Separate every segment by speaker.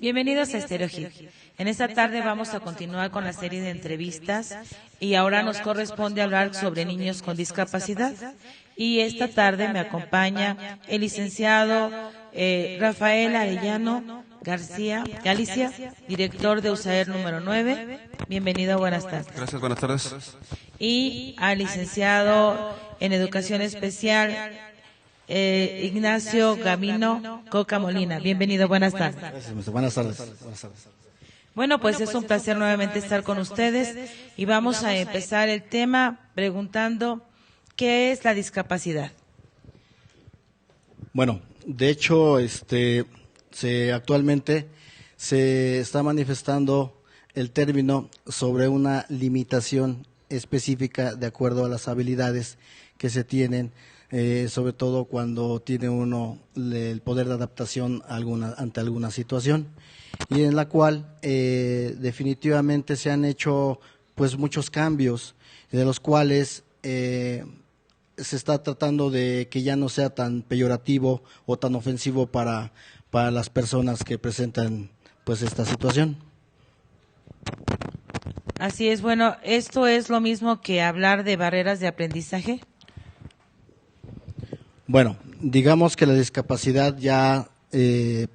Speaker 1: Bienvenidos a Estéreo Hit. En esta tarde vamos a continuar con la serie de entrevistas y ahora nos corresponde hablar sobre niños con discapacidad. Y esta tarde me acompaña el licenciado Rafael Arellano Galicia, director de USAER número 9. Bienvenido, buenas tardes.
Speaker 2: Gracias, buenas tardes.
Speaker 1: Y al licenciado en Educación Especial, Ignacio Gavino Coca Molina. Bienvenido, buenas tardes.
Speaker 3: Gracias, buenas tardes.
Speaker 1: Bueno, pues es un placer nuevamente estar con ustedes y vamos a empezar el tema preguntando ¿qué es la discapacidad?
Speaker 3: Bueno, de hecho, actualmente se está manifestando el término sobre una limitación específica de acuerdo a las habilidades que se tienen, sobre todo cuando tiene uno el poder de adaptación ante alguna situación, y en la cual definitivamente se han hecho pues muchos cambios, de los cuales se está tratando de que ya no sea tan peyorativo o tan ofensivo para las personas que presentan pues esta situación.
Speaker 1: Así es, bueno, ¿esto es lo mismo que hablar de barreras de aprendizaje?
Speaker 3: Bueno, digamos que la discapacidad ya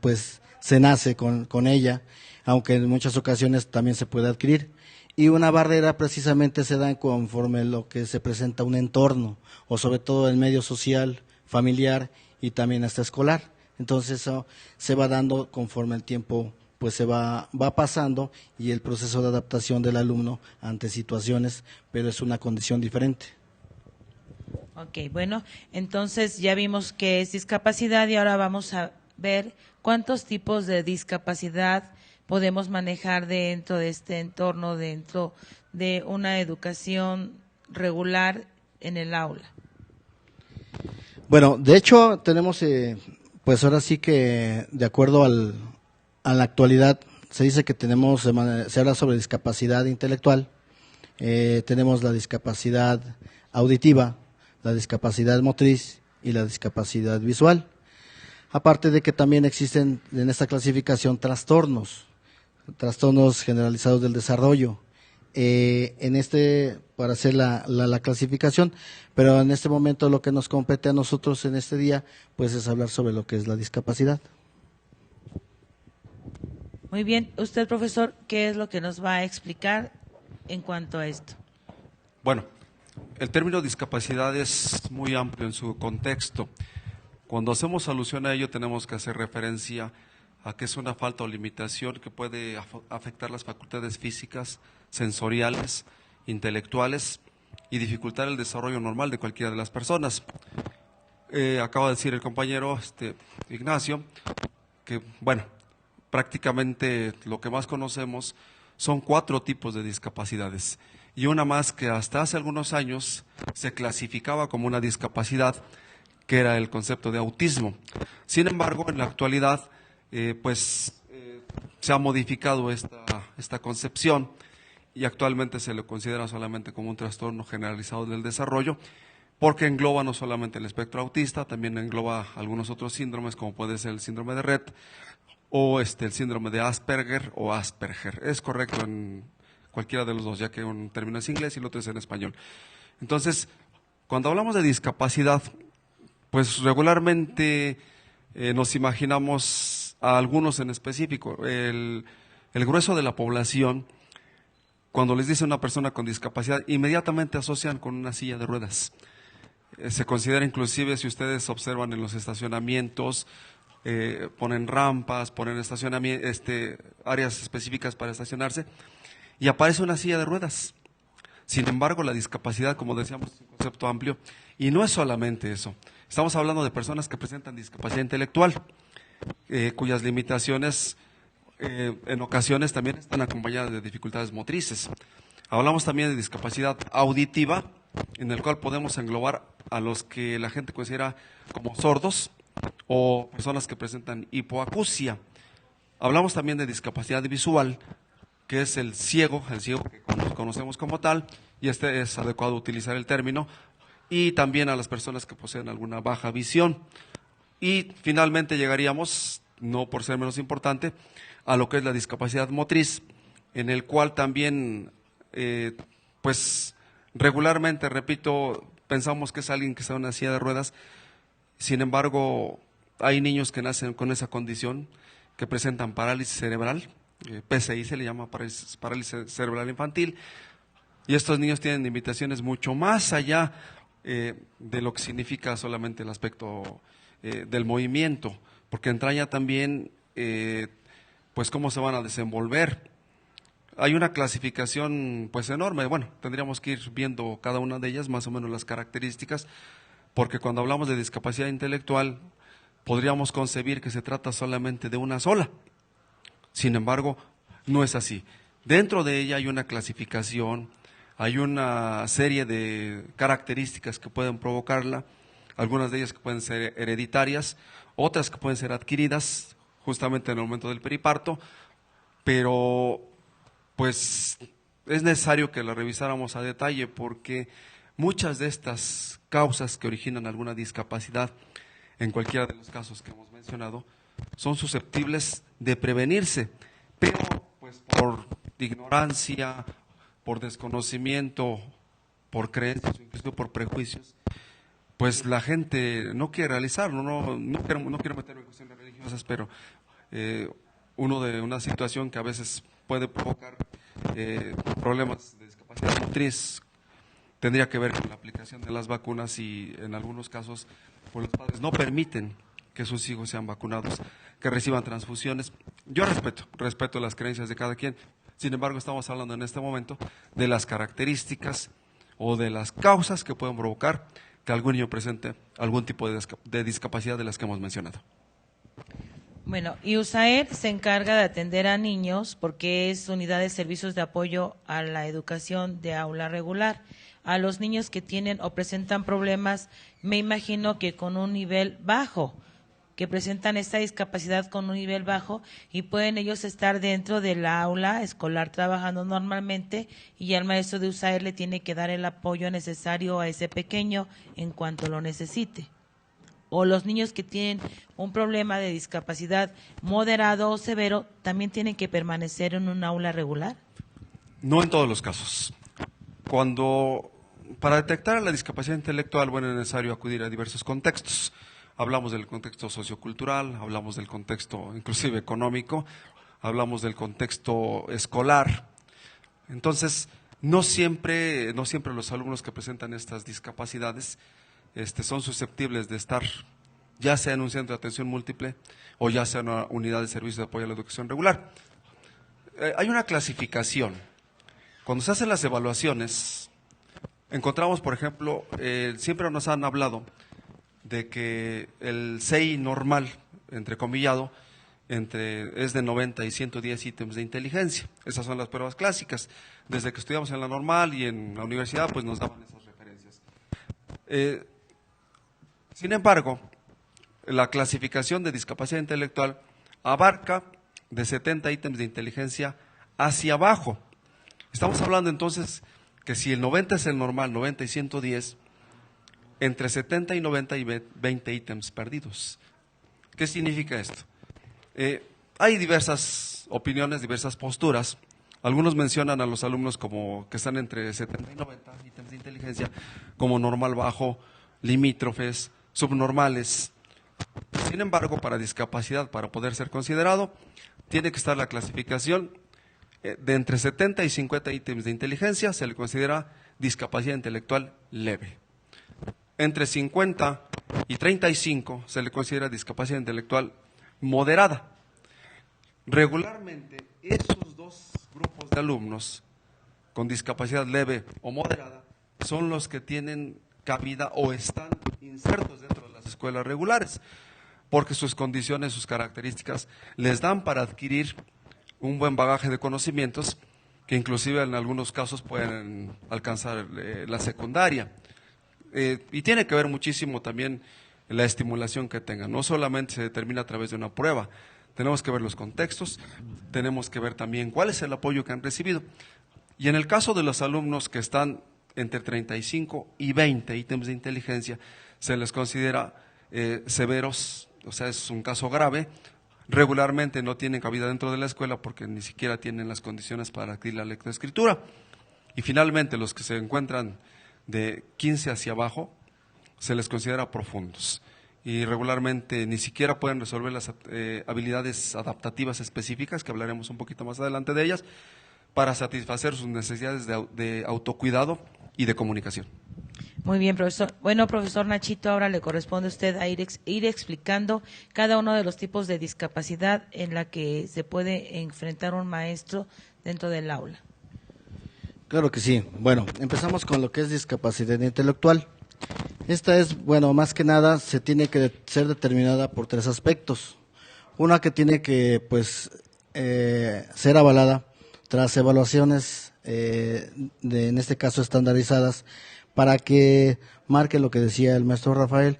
Speaker 3: pues se nace con ella, aunque en muchas ocasiones también se puede adquirir. Y una barrera precisamente se da conforme lo que se presenta un entorno, o sobre todo el medio social, familiar y también hasta escolar. Entonces eso se va dando conforme el tiempo pues se va pasando y el proceso de adaptación del alumno ante situaciones, pero es una condición diferente.
Speaker 1: Ok, bueno, entonces ya vimos qué es discapacidad y ahora vamos a ver cuántos tipos de discapacidad podemos manejar dentro de este entorno, dentro de una educación regular en el aula.
Speaker 3: Bueno, de hecho tenemos, pues ahora sí que de acuerdo a la actualidad se dice que se habla sobre discapacidad intelectual, tenemos la discapacidad auditiva, la discapacidad motriz y la discapacidad visual. Aparte de que también existen en esta clasificación trastornos generalizados del desarrollo, para hacer la clasificación, pero en este momento lo que nos compete a nosotros en este día, pues es hablar sobre lo que es la discapacidad.
Speaker 1: Muy bien, usted, profesor, ¿qué es lo que nos va a explicar en cuanto a esto?
Speaker 2: Bueno, el término discapacidad es muy amplio en su contexto. Cuando hacemos alusión a ello tenemos que hacer referencia a que es una falta o limitación que puede afectar las facultades físicas, sensoriales, intelectuales y dificultar el desarrollo normal de cualquiera de las personas. Acaba de decir el compañero Ignacio que, bueno, prácticamente lo que más conocemos son 4 tipos de discapacidades y una más que hasta hace algunos años se clasificaba como una discapacidad, que era el concepto de autismo. Sin embargo, en la actualidad se ha modificado esta concepción y actualmente se lo considera solamente como un trastorno generalizado del desarrollo, porque engloba no solamente el espectro autista, también engloba algunos otros síndromes, como puede ser el síndrome de Rett o el síndrome de Asperger o Asperger. Es correcto en cualquiera de los dos, ya que un término es inglés y el otro es en español. Entonces, cuando hablamos de discapacidad, pues regularmente nos imaginamos a algunos en específico. El grueso de la población, cuando les dice una persona con discapacidad, inmediatamente asocian con una silla de ruedas. Se considera inclusive, si ustedes observan en los estacionamientos, ponen rampas, ponen áreas específicas para estacionarse y aparece una silla de ruedas. Sin embargo, la discapacidad, como decíamos, es un concepto amplio y no es solamente eso. Estamos hablando de personas que presentan discapacidad intelectual, cuyas limitaciones en ocasiones también están acompañadas de dificultades motrices. Hablamos también de discapacidad auditiva, en el cual podemos englobar a los que la gente considera como sordos o personas que presentan hipoacusia. Hablamos también de discapacidad visual, que es el ciego que conocemos como tal, y es adecuado utilizar el término, y también a las personas que poseen alguna baja visión. Y finalmente llegaríamos no por ser menos importante, a lo que es la discapacidad motriz, en el cual también, pues regularmente, repito, pensamos que es alguien que está en una silla de ruedas. Sin embargo, hay niños que nacen con esa condición, que presentan parálisis cerebral, PCI se le llama parálisis cerebral infantil, y estos niños tienen limitaciones mucho más allá de lo que significa solamente el aspecto del movimiento, porque entraña también pues cómo se van a desenvolver. Hay una clasificación pues enorme, bueno, tendríamos que ir viendo cada una de ellas, más o menos las características, porque cuando hablamos de discapacidad intelectual, podríamos concebir que se trata solamente de una sola. Sin embargo, no es así. Dentro de ella hay una clasificación, hay una serie de características que pueden provocarla, algunas de ellas que pueden ser hereditarias, otras que pueden ser adquiridas justamente en el momento del periparto, pero pues es necesario que la revisáramos a detalle, porque muchas de estas causas que originan alguna discapacidad, en cualquiera de los casos que hemos mencionado, son susceptibles de prevenirse, pero pues por ignorancia, por desconocimiento, por creencias, incluso por prejuicios, pues la gente no quiere realizarlo. No quiero meterme en cuestiones religiosas, pero uno de una situación que a veces puede provocar problemas de discapacidad motriz tendría que ver con la aplicación de las vacunas, y en algunos casos pues los padres no permiten que sus hijos sean vacunados, que reciban transfusiones. Yo respeto las creencias de cada quien. Sin embargo, estamos hablando en este momento de las características o de las causas que pueden provocar que algún niño presente algún tipo de discapacidad de las que hemos mencionado.
Speaker 1: Bueno, y USAER se encarga de atender a niños porque es unidad de servicios de apoyo a la educación de aula regular. A los niños que tienen o presentan problemas, me imagino que con un nivel bajo, que presentan esta discapacidad con un nivel bajo, y pueden ellos estar dentro del aula escolar trabajando normalmente, y al maestro de USAER le tiene que dar el apoyo necesario a ese pequeño en cuanto lo necesite. O los niños que tienen un problema de discapacidad moderado o severo, ¿también tienen que permanecer en un aula regular?
Speaker 2: No en todos los casos. Para detectar la discapacidad intelectual, bueno, es necesario acudir a diversos contextos. Hablamos del contexto sociocultural, hablamos del contexto inclusive económico, hablamos del contexto escolar. Entonces, no siempre los alumnos que presentan estas discapacidades son susceptibles de estar ya sea en un centro de atención múltiple o ya sea en una unidad de servicio de apoyo a la educación regular. Hay una clasificación. Cuando se hacen las evaluaciones, encontramos, por ejemplo, siempre nos han hablado de que el CI normal, entrecomillado, es de 90 y 110 ítems de inteligencia. Esas son las pruebas clásicas. Desde que estudiamos en la normal y en la universidad, pues nos daban esas referencias. Sin embargo, la clasificación de discapacidad intelectual abarca de 70 ítems de inteligencia hacia abajo. Estamos hablando entonces que si el 90 es el normal, 90 y 110, entre 70 y 90 hay 20 ítems perdidos. ¿Qué significa esto? Hay diversas opiniones, diversas posturas. Algunos mencionan a los alumnos como que están entre 70 y 90 ítems de inteligencia, como normal bajo, limítrofes, subnormales. Sin embargo, para discapacidad, para poder ser considerado, tiene que estar la clasificación de entre 70 y 50 ítems de inteligencia, se le considera discapacidad intelectual leve. Entre 50 y 35 se le considera discapacidad intelectual moderada. Regularmente, esos dos grupos de alumnos con discapacidad leve o moderada son los que tienen cabida o están insertos dentro de las escuelas regulares, porque sus condiciones, sus características les dan para adquirir un buen bagaje de conocimientos que inclusive en algunos casos pueden alcanzar la secundaria. Y tiene que ver muchísimo también la estimulación que tengan. No solamente se determina a través de una prueba, tenemos que ver los contextos, tenemos que ver también cuál es el apoyo que han recibido. Y en el caso de los alumnos que están entre 35 y 20 ítems de inteligencia, se les considera severos, o sea, es un caso grave. regularmente no tienen cabida dentro de la escuela porque ni siquiera tienen las condiciones para adquirir la lectoescritura. Y finalmente, los que se encuentran de 15 hacia abajo, se les considera profundos. Y regularmente ni siquiera pueden resolver las habilidades adaptativas específicas, que hablaremos un poquito más adelante de ellas, para satisfacer sus necesidades de autocuidado y de comunicación.
Speaker 1: Muy bien, profesor. Bueno, profesor Nachito, ahora le corresponde a usted a ir explicando cada uno de los tipos de discapacidad en la que se puede enfrentar un maestro dentro del aula.
Speaker 3: Claro que sí. Bueno, empezamos con lo que es discapacidad intelectual. Esta es, bueno, más que nada se tiene que ser determinada por 3 aspectos. Una que tiene que, pues, ser avalada tras evaluaciones, en este caso estandarizadas, para que marque lo que decía el maestro Rafael,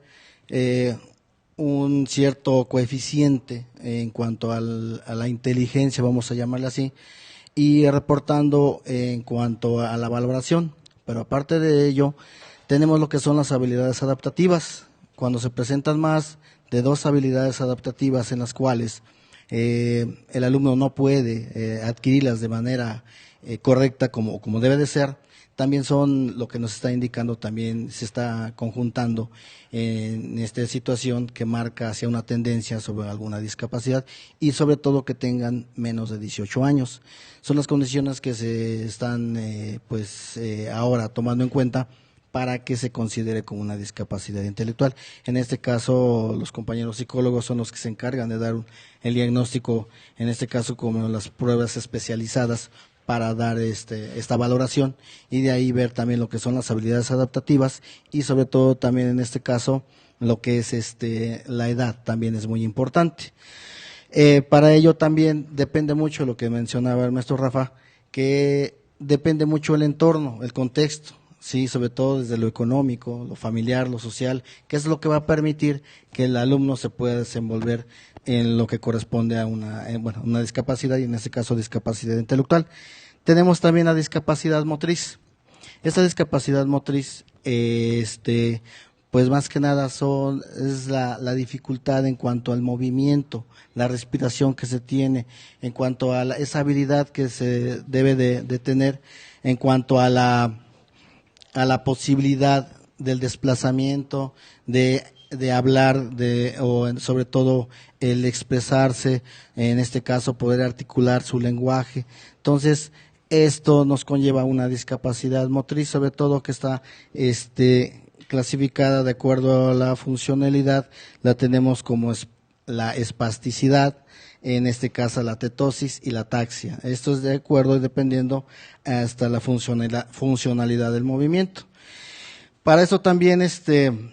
Speaker 3: un cierto coeficiente en cuanto a la inteligencia, vamos a llamarle así, y reportando en cuanto a la valoración. Pero aparte de ello, tenemos lo que son las habilidades adaptativas. Cuando se presentan más de 2 habilidades adaptativas en las cuales el alumno no puede adquirirlas de manera correcta como debe de ser, también son lo que nos está indicando, también se está conjuntando en esta situación que marca hacia una tendencia sobre alguna discapacidad y sobre todo que tengan menos de 18 años. Son las condiciones que se están ahora tomando en cuenta para que se considere como una discapacidad intelectual. En este caso, los compañeros psicólogos son los que se encargan de dar el diagnóstico, en este caso como las pruebas especializadas para dar esta valoración y de ahí ver también lo que son las habilidades adaptativas y sobre todo también en este caso lo que es la edad también es muy importante. Para ello también depende mucho lo que mencionaba el maestro Rafa, que depende mucho el entorno, el contexto, sí, sobre todo desde lo económico, lo familiar, lo social, que es lo que va a permitir que el alumno se pueda desenvolver en lo que corresponde a una discapacidad y en este caso discapacidad intelectual. Tenemos también la discapacidad motriz. Esta discapacidad motriz, pues más que nada es la dificultad en cuanto al movimiento, la respiración que se tiene, en cuanto a esa habilidad que se debe de tener, en cuanto a la posibilidad del desplazamiento, de hablar, o sobre todo el expresarse, en este caso poder articular su lenguaje. Entonces, esto nos conlleva una discapacidad motriz, sobre todo que está clasificada de acuerdo a la funcionalidad, la tenemos como la espasticidad, en este caso la tetosis y la ataxia. Esto es de acuerdo y dependiendo hasta la funcionalidad del movimiento. Para eso también en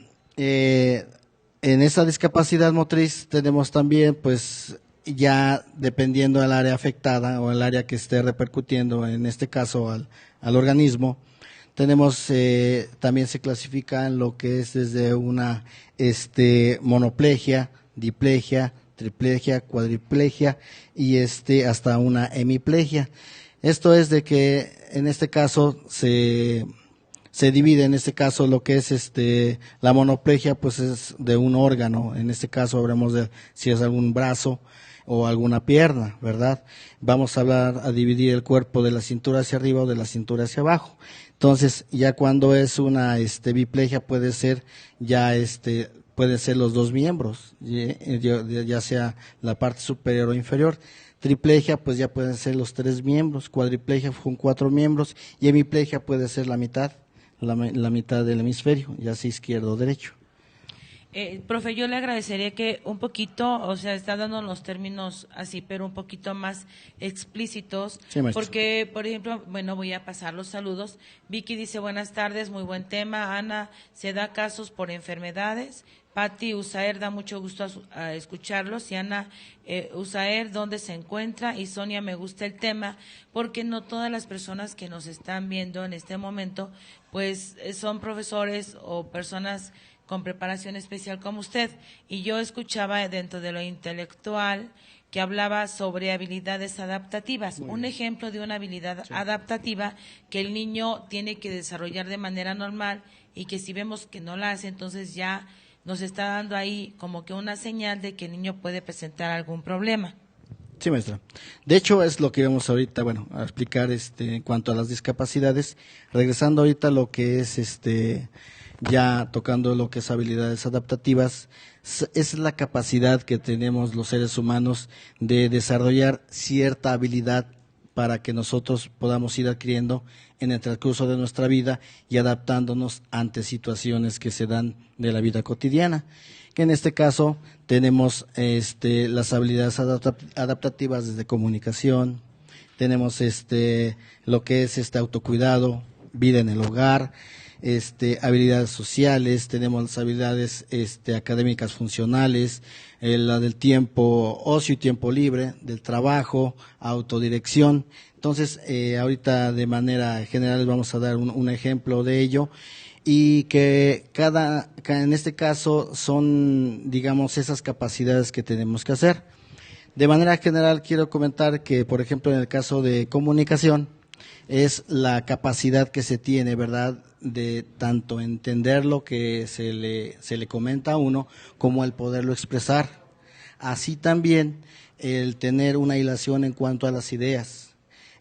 Speaker 3: esa discapacidad motriz tenemos también, pues, ya dependiendo del área afectada o el área que esté repercutiendo, en este caso al organismo, tenemos, también se clasifica en lo que es desde una monoplegia, diplegia, triplegia, cuadriplegia y hasta una hemiplegia. Esto es de que en este caso se divide, en este caso lo que es la monoplegia, pues es de un órgano, en este caso hablamos de si es algún brazo o alguna pierna, ¿verdad? Vamos a dividir el cuerpo de la cintura hacia arriba o de la cintura hacia abajo. Entonces, ya cuando es una biplegia puede ser pueden ser los 2 miembros, ya sea la parte superior o inferior. Triplegia, pues ya pueden ser los 3 miembros, cuadriplegia con 4 miembros y hemiplegia puede ser la mitad, la mitad del hemisferio, ya sea izquierdo o derecho.
Speaker 1: Profe, yo le agradecería que un poquito, o sea, está dando los términos así, pero un poquito más explícitos,
Speaker 3: sí,
Speaker 1: porque, por ejemplo, bueno, voy a pasar los saludos. Vicky dice, buenas tardes, muy buen tema. Ana, se da casos por enfermedades. Patti Usaer, da mucho gusto a escucharlos. Y Ana Usaer, ¿dónde se encuentra? Y Sonia, me gusta el tema, porque no todas las personas que nos están viendo en este momento, pues son profesores o personas con preparación especial como usted, y yo escuchaba dentro de lo intelectual que hablaba sobre habilidades adaptativas. Un ejemplo de una habilidad adaptativa que el niño tiene que desarrollar de manera normal y que si vemos que no la hace, entonces ya nos está dando ahí como que una señal de que el niño puede presentar algún problema.
Speaker 3: Sí, maestra. De hecho, es lo que vamos ahorita, bueno, a explicar en cuanto a las discapacidades. Regresando ahorita a lo que es ya tocando lo que es habilidades adaptativas, es la capacidad que tenemos los seres humanos de desarrollar cierta habilidad para que nosotros podamos ir adquiriendo en el transcurso de nuestra vida y adaptándonos ante situaciones que se dan de la vida cotidiana. Que en este caso tenemos las habilidades adaptativas desde comunicación, tenemos lo que es autocuidado, vida en el hogar, habilidades sociales, tenemos las habilidades académicas funcionales, la del tiempo ocio y tiempo libre, del trabajo, autodirección. Entonces, ahorita de manera general vamos a dar un ejemplo de ello, y que en este caso son, digamos, esas capacidades que tenemos que hacer. De manera general quiero comentar que, por ejemplo, en el caso de comunicación, es la capacidad que se tiene, ¿verdad?, de tanto entender lo que se le comenta a uno, como el poderlo expresar. Así también el tener una hilación en cuanto a las ideas.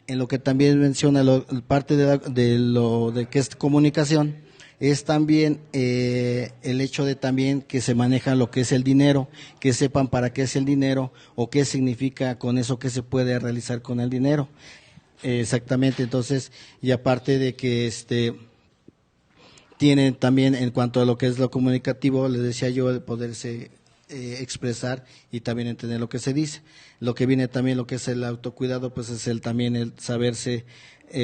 Speaker 3: En lo que también menciona parte de lo de que es comunicación, es también el hecho de también que se maneja lo que es el dinero, que sepan para qué es el dinero o qué significa con eso, qué se puede realizar con el dinero. Exactamente, entonces, y aparte de que tienen también en cuanto a lo que es lo comunicativo, les decía yo, el poderse expresar y también entender lo que se dice. Lo que viene también, lo que es el autocuidado, pues es también el saberse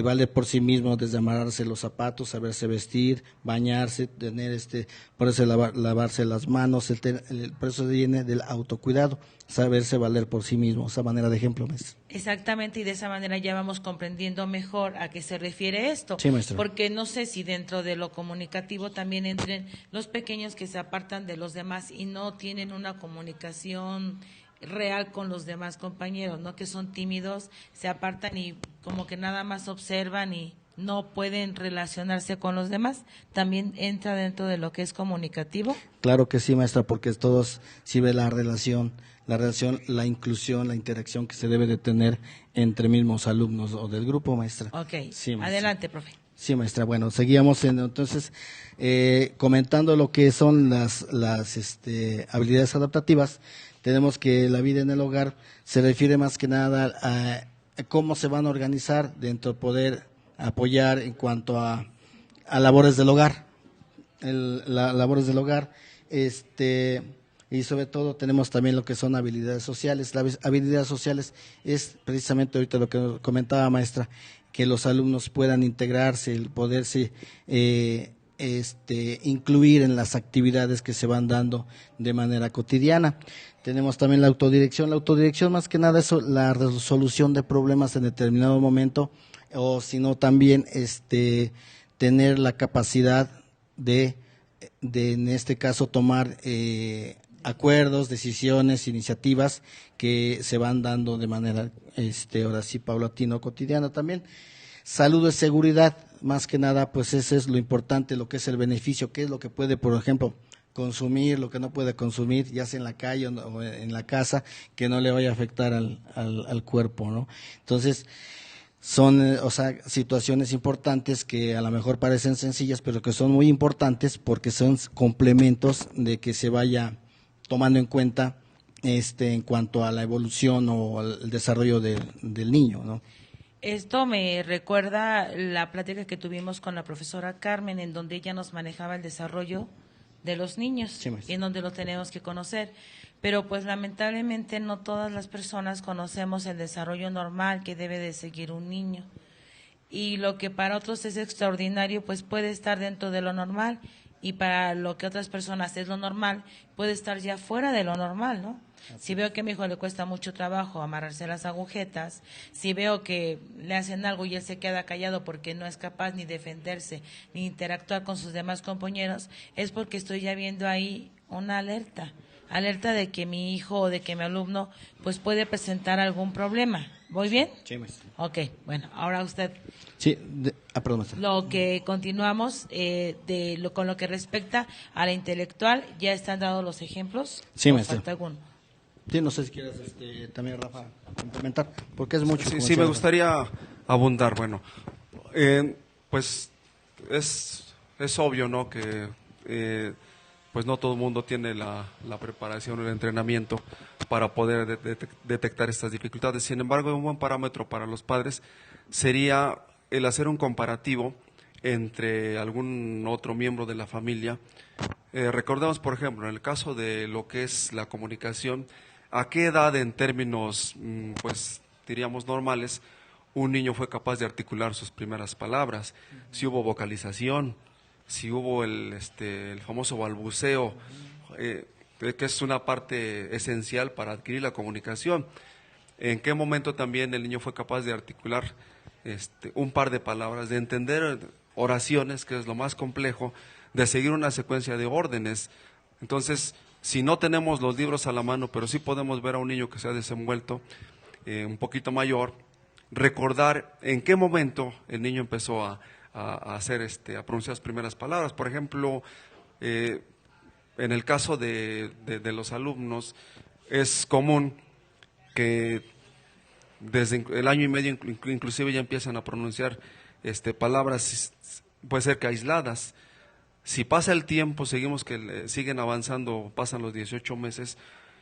Speaker 3: valer por sí mismo, desde amarrarse los zapatos, saberse vestir, bañarse, tener por eso lavarse las manos, por eso viene del autocuidado, saberse valer por sí mismo, esa manera de ejemplo, maestra.
Speaker 1: Exactamente, y de esa manera ya vamos comprendiendo mejor a qué se refiere esto.
Speaker 3: Sí, maestra.
Speaker 1: Porque no sé si dentro de lo comunicativo también entren los pequeños que se apartan de los demás y no tienen una comunicación real con los demás compañeros, ¿no? Que son tímidos, se apartan y como que nada más observan y no pueden relacionarse con los demás. ¿También entra dentro de lo que es comunicativo?
Speaker 3: Claro que sí, maestra, porque todos sirve la relación, la inclusión, la interacción que se debe de tener entre mismos alumnos o del grupo, maestra.
Speaker 1: Ok,
Speaker 3: sí, maestra.
Speaker 1: Adelante, profe.
Speaker 3: Sí, maestra. Bueno, seguíamos entonces comentando lo que son las habilidades adaptativas. Tenemos que la vida en el hogar se refiere más que nada a cómo se van a organizar dentro de poder apoyar en cuanto a labores del hogar, labores del hogar, y sobre todo tenemos también lo que son habilidades sociales. Las habilidades sociales es precisamente ahorita lo que comentaba, maestra, que los alumnos puedan integrarse, el poderse incluir en las actividades que se van dando de manera cotidiana. Tenemos también la autodirección. La autodirección más que nada es la resolución de problemas en determinado momento, o sino también tener la capacidad de en este caso tomar acuerdos, decisiones, iniciativas que se van dando de manera ahora sí paulatina o cotidiana también. Salud y seguridad, más que nada, pues ese es lo importante, lo que es el beneficio, qué es lo que puede, por ejemplo, consumir, lo que no puede consumir, ya sea en la calle o en la casa, que no le vaya a afectar al cuerpo, ¿no? Entonces, son situaciones importantes que a lo mejor parecen sencillas, pero que son muy importantes porque son complementos de que se vaya tomando en cuenta en cuanto a la evolución o al desarrollo del niño, ¿no?
Speaker 1: Esto me recuerda la plática que tuvimos con la profesora Carmen, en donde ella nos manejaba el desarrollo de los niños,
Speaker 3: sí,
Speaker 1: y en donde lo tenemos que conocer. Pero pues lamentablemente no todas las personas conocemos el desarrollo normal que debe de seguir un niño. Y lo que para otros es extraordinario, pues puede estar dentro de lo normal, y para lo que otras personas es lo normal, puede estar ya fuera de lo normal, ¿no? Si veo que a mi hijo le cuesta mucho trabajo amarrarse las agujetas, si veo que le hacen algo y él se queda callado porque no es capaz ni defenderse ni interactuar con sus demás compañeros, es porque estoy ya viendo ahí una alerta de que mi hijo o de que mi alumno pues puede presentar algún problema. ¿Voy bien?
Speaker 3: Sí, maestra.
Speaker 1: Ok, bueno, ahora usted.
Speaker 3: Sí, Perdón, maestra.
Speaker 1: Lo que continuamos con lo que respecta a la intelectual, ¿ya están dados los ejemplos?
Speaker 3: Sí,
Speaker 1: ¿O
Speaker 3: maestra.
Speaker 1: falta alguno?
Speaker 3: Sí, no sé si quieres también, Rafa, complementar, porque es mucho.
Speaker 2: Sí, me gustaría abundar. Bueno, pues es obvio, ¿no?, que pues no todo el mundo tiene la preparación o el entrenamiento para poder detectar estas dificultades. Sin embargo, un buen parámetro para los padres sería el hacer un comparativo entre algún otro miembro de la familia. Recordemos, por ejemplo, en el caso de lo que es la comunicación, ¿a qué edad, en términos, pues diríamos normales, un niño fue capaz de articular sus primeras palabras? Si hubo vocalización, si hubo el famoso balbuceo, que es una parte esencial para adquirir la comunicación. ¿En qué momento también el niño fue capaz de articular un par de palabras, de entender oraciones, que es lo más complejo, de seguir una secuencia de órdenes? Entonces, si no tenemos los libros a la mano, pero sí podemos ver a un niño que se ha desenvuelto un poquito mayor, recordar en qué momento el niño empezó a hacer, a pronunciar las primeras palabras. Por ejemplo, en el caso de los alumnos, es común que desde el año y medio inclusive ya empiezan a pronunciar palabras, puede ser que aisladas. Si pasa el tiempo, seguimos que siguen avanzando, pasan los 18 meses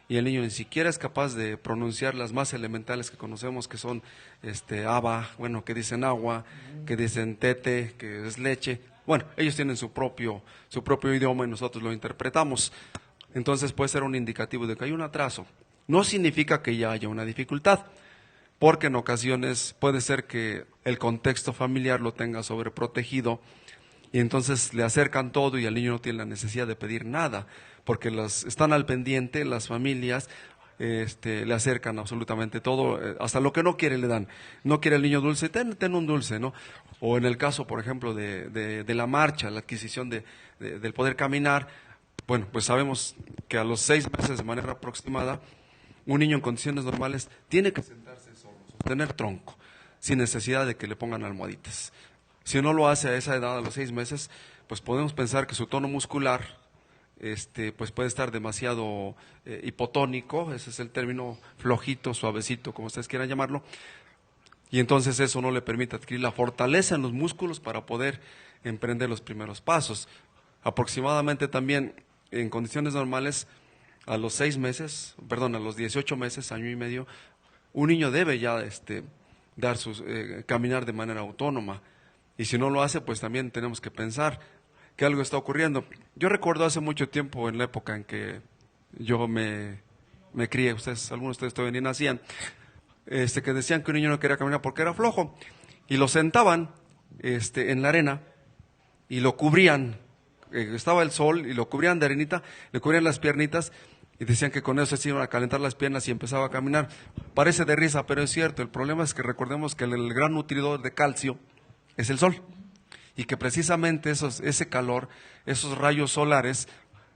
Speaker 2: y el niño ni siquiera es capaz de pronunciar las más elementales que conocemos, que son aba, bueno, que dicen agua, que dicen tete, que es leche. Bueno, ellos tienen su propio idioma y nosotros lo interpretamos. Entonces puede ser un indicativo de que hay un atraso. No significa que ya haya una dificultad, porque en ocasiones puede ser que el contexto familiar lo tenga sobreprotegido y entonces le acercan todo y el niño no tiene la necesidad de pedir nada, porque están al pendiente las familias, le acercan absolutamente todo, hasta lo que no quiere le dan. No quiere el niño dulce, ten un dulce, ¿no? O en el caso, por ejemplo, de la marcha, la adquisición del poder caminar, bueno, pues sabemos que a los 6 meses de manera aproximada, un niño en condiciones normales tiene que sentarse solo, sostener tronco, sin necesidad de que le pongan almohaditas. Si no lo hace a esa edad, a los 6 meses, pues podemos pensar que su tono muscular pues puede estar demasiado hipotónico, ese es el término, flojito, suavecito, como ustedes quieran llamarlo, y entonces eso no le permite adquirir la fortaleza en los músculos para poder emprender los primeros pasos. Aproximadamente también en condiciones normales, a los 6 meses, perdón, a los 18 meses, año y medio, un niño debe ya caminar de manera autónoma. Y si no lo hace, pues también tenemos que pensar que algo está ocurriendo. Yo recuerdo hace mucho tiempo, en la época en que yo me crié, algunos de ustedes todavía ni nacían, que decían que un niño no quería caminar porque era flojo, y lo sentaban en la arena y lo cubrían, estaba el sol y lo cubrían de arenita, le cubrían las piernitas y decían que con eso se iban a calentar las piernas y empezaba a caminar. Parece de risa, pero es cierto. El problema es que recordemos que el gran nutridor de calcio es el sol, y que precisamente ese calor, esos rayos solares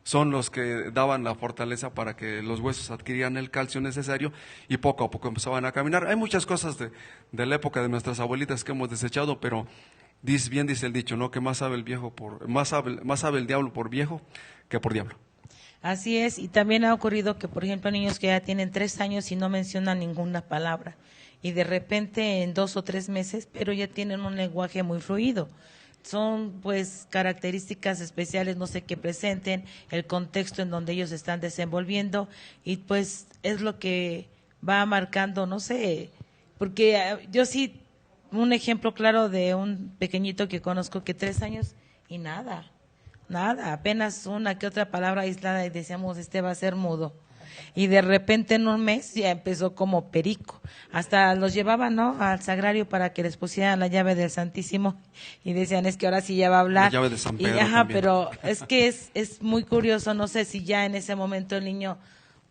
Speaker 2: son los que daban la fortaleza para que los huesos adquirieran el calcio necesario y poco a poco empezaban a caminar. Hay muchas cosas de la época de nuestras abuelitas que hemos desechado, pero bien dice el dicho, ¿no?, que más sabe el diablo por viejo que por diablo.
Speaker 1: Así es, y también ha ocurrido que, por ejemplo, niños que ya tienen 3 años y no mencionan ninguna palabra, y de repente en 2 o 3 meses, pero ya tienen un lenguaje muy fluido. Son pues características especiales, no sé, que presenten el contexto en donde ellos están desenvolviendo, y pues es lo que va marcando, no sé, porque yo sí, un ejemplo claro de un pequeñito que conozco que 3 años y nada, apenas una que otra palabra aislada y decíamos, va a ser mudo. Y de repente en un mes ya empezó como perico. Hasta los llevaban, ¿no?, al sagrario para que les pusieran la llave del Santísimo y decían, es que ahora sí ya va a hablar.
Speaker 2: La llave de San Pedro
Speaker 1: pero es que es muy curioso, no sé si ya en ese momento el niño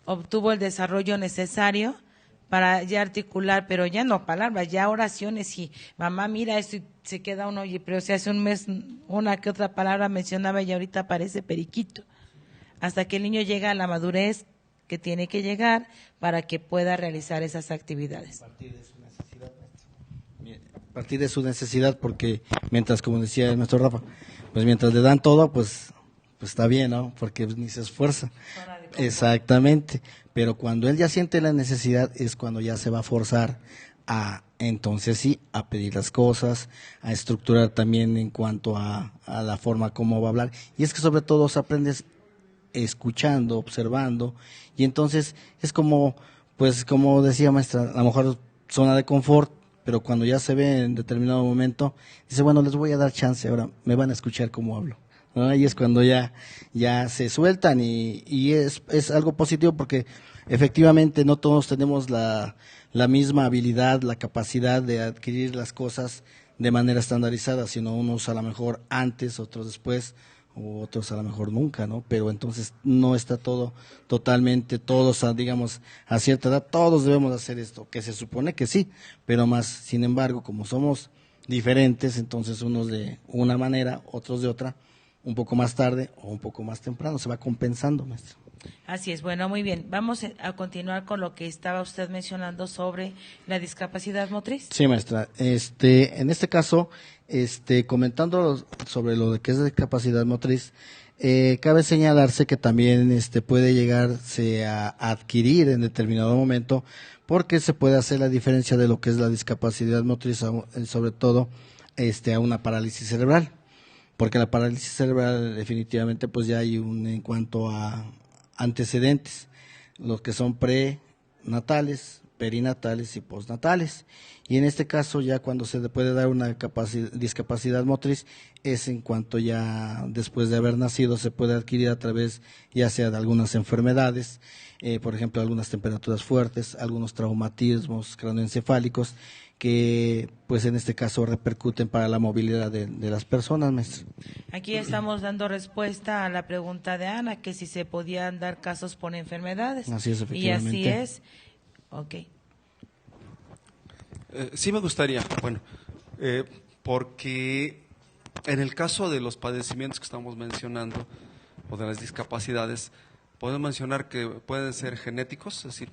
Speaker 1: obtuvo el desarrollo necesario para ya articular, pero ya no palabras, ya oraciones, y mamá mira esto, y se queda uno, oye, pero si hace un mes una que otra palabra mencionaba y ahorita parece periquito, hasta que el niño llega a la madurez que tiene que llegar para que pueda realizar esas actividades.
Speaker 3: A partir de su necesidad, porque mientras, como decía el maestro Rafa, pues mientras le dan todo, pues está bien, ¿no? Porque ni se esfuerza. Exactamente, pero cuando él ya siente la necesidad es cuando ya se va a forzar a, entonces sí, a pedir las cosas, a estructurar también en cuanto a la forma como va a hablar. Y es que sobre todo se aprende escuchando, observando, y entonces es como, pues como decía maestra, a lo mejor zona de confort, pero cuando ya se ve en determinado momento, dice, bueno, les voy a dar chance, ahora me van a escuchar cómo hablo, ¿no? Ahí es cuando ya se sueltan y es algo positivo porque efectivamente no todos tenemos la misma habilidad, la capacidad de adquirir las cosas de manera estandarizada, sino unos a lo mejor antes, otros después, o otros a lo mejor nunca, ¿no? Pero entonces no está todo totalmente, todos, digamos, a cierta edad, todos debemos hacer esto, que se supone que sí, pero más, sin embargo, como somos diferentes, entonces unos de una manera, otros de otra, un poco más tarde o un poco más temprano, se va compensando, maestro.
Speaker 1: Así es, bueno, muy bien. Vamos a continuar con lo que estaba usted mencionando sobre la discapacidad motriz.
Speaker 3: Sí, maestra. En este caso, comentando sobre lo de que es discapacidad motriz, cabe señalarse que también puede llegarse a adquirir en determinado momento, porque se puede hacer la diferencia de lo que es la discapacidad motriz, sobre todo a una parálisis cerebral, porque la parálisis cerebral definitivamente pues ya hay en cuanto a antecedentes, los que son prenatales, perinatales y postnatales. Y en este caso ya cuando se le puede dar una discapacidad motriz es en cuanto ya después de haber nacido se puede adquirir a través ya sea de algunas enfermedades, por ejemplo algunas temperaturas fuertes, algunos traumatismos cráneoencefálicos que pues en este caso repercuten para la movilidad de las personas, maestro.
Speaker 1: Aquí estamos dando respuesta a la pregunta de Ana, que si se podían dar casos por enfermedades.
Speaker 3: Así es,
Speaker 1: y así
Speaker 3: efectivamente.
Speaker 1: es. Ok.
Speaker 2: Sí me gustaría, bueno, porque en el caso de los padecimientos que estamos mencionando o de las discapacidades, podemos mencionar que pueden ser genéticos, es decir,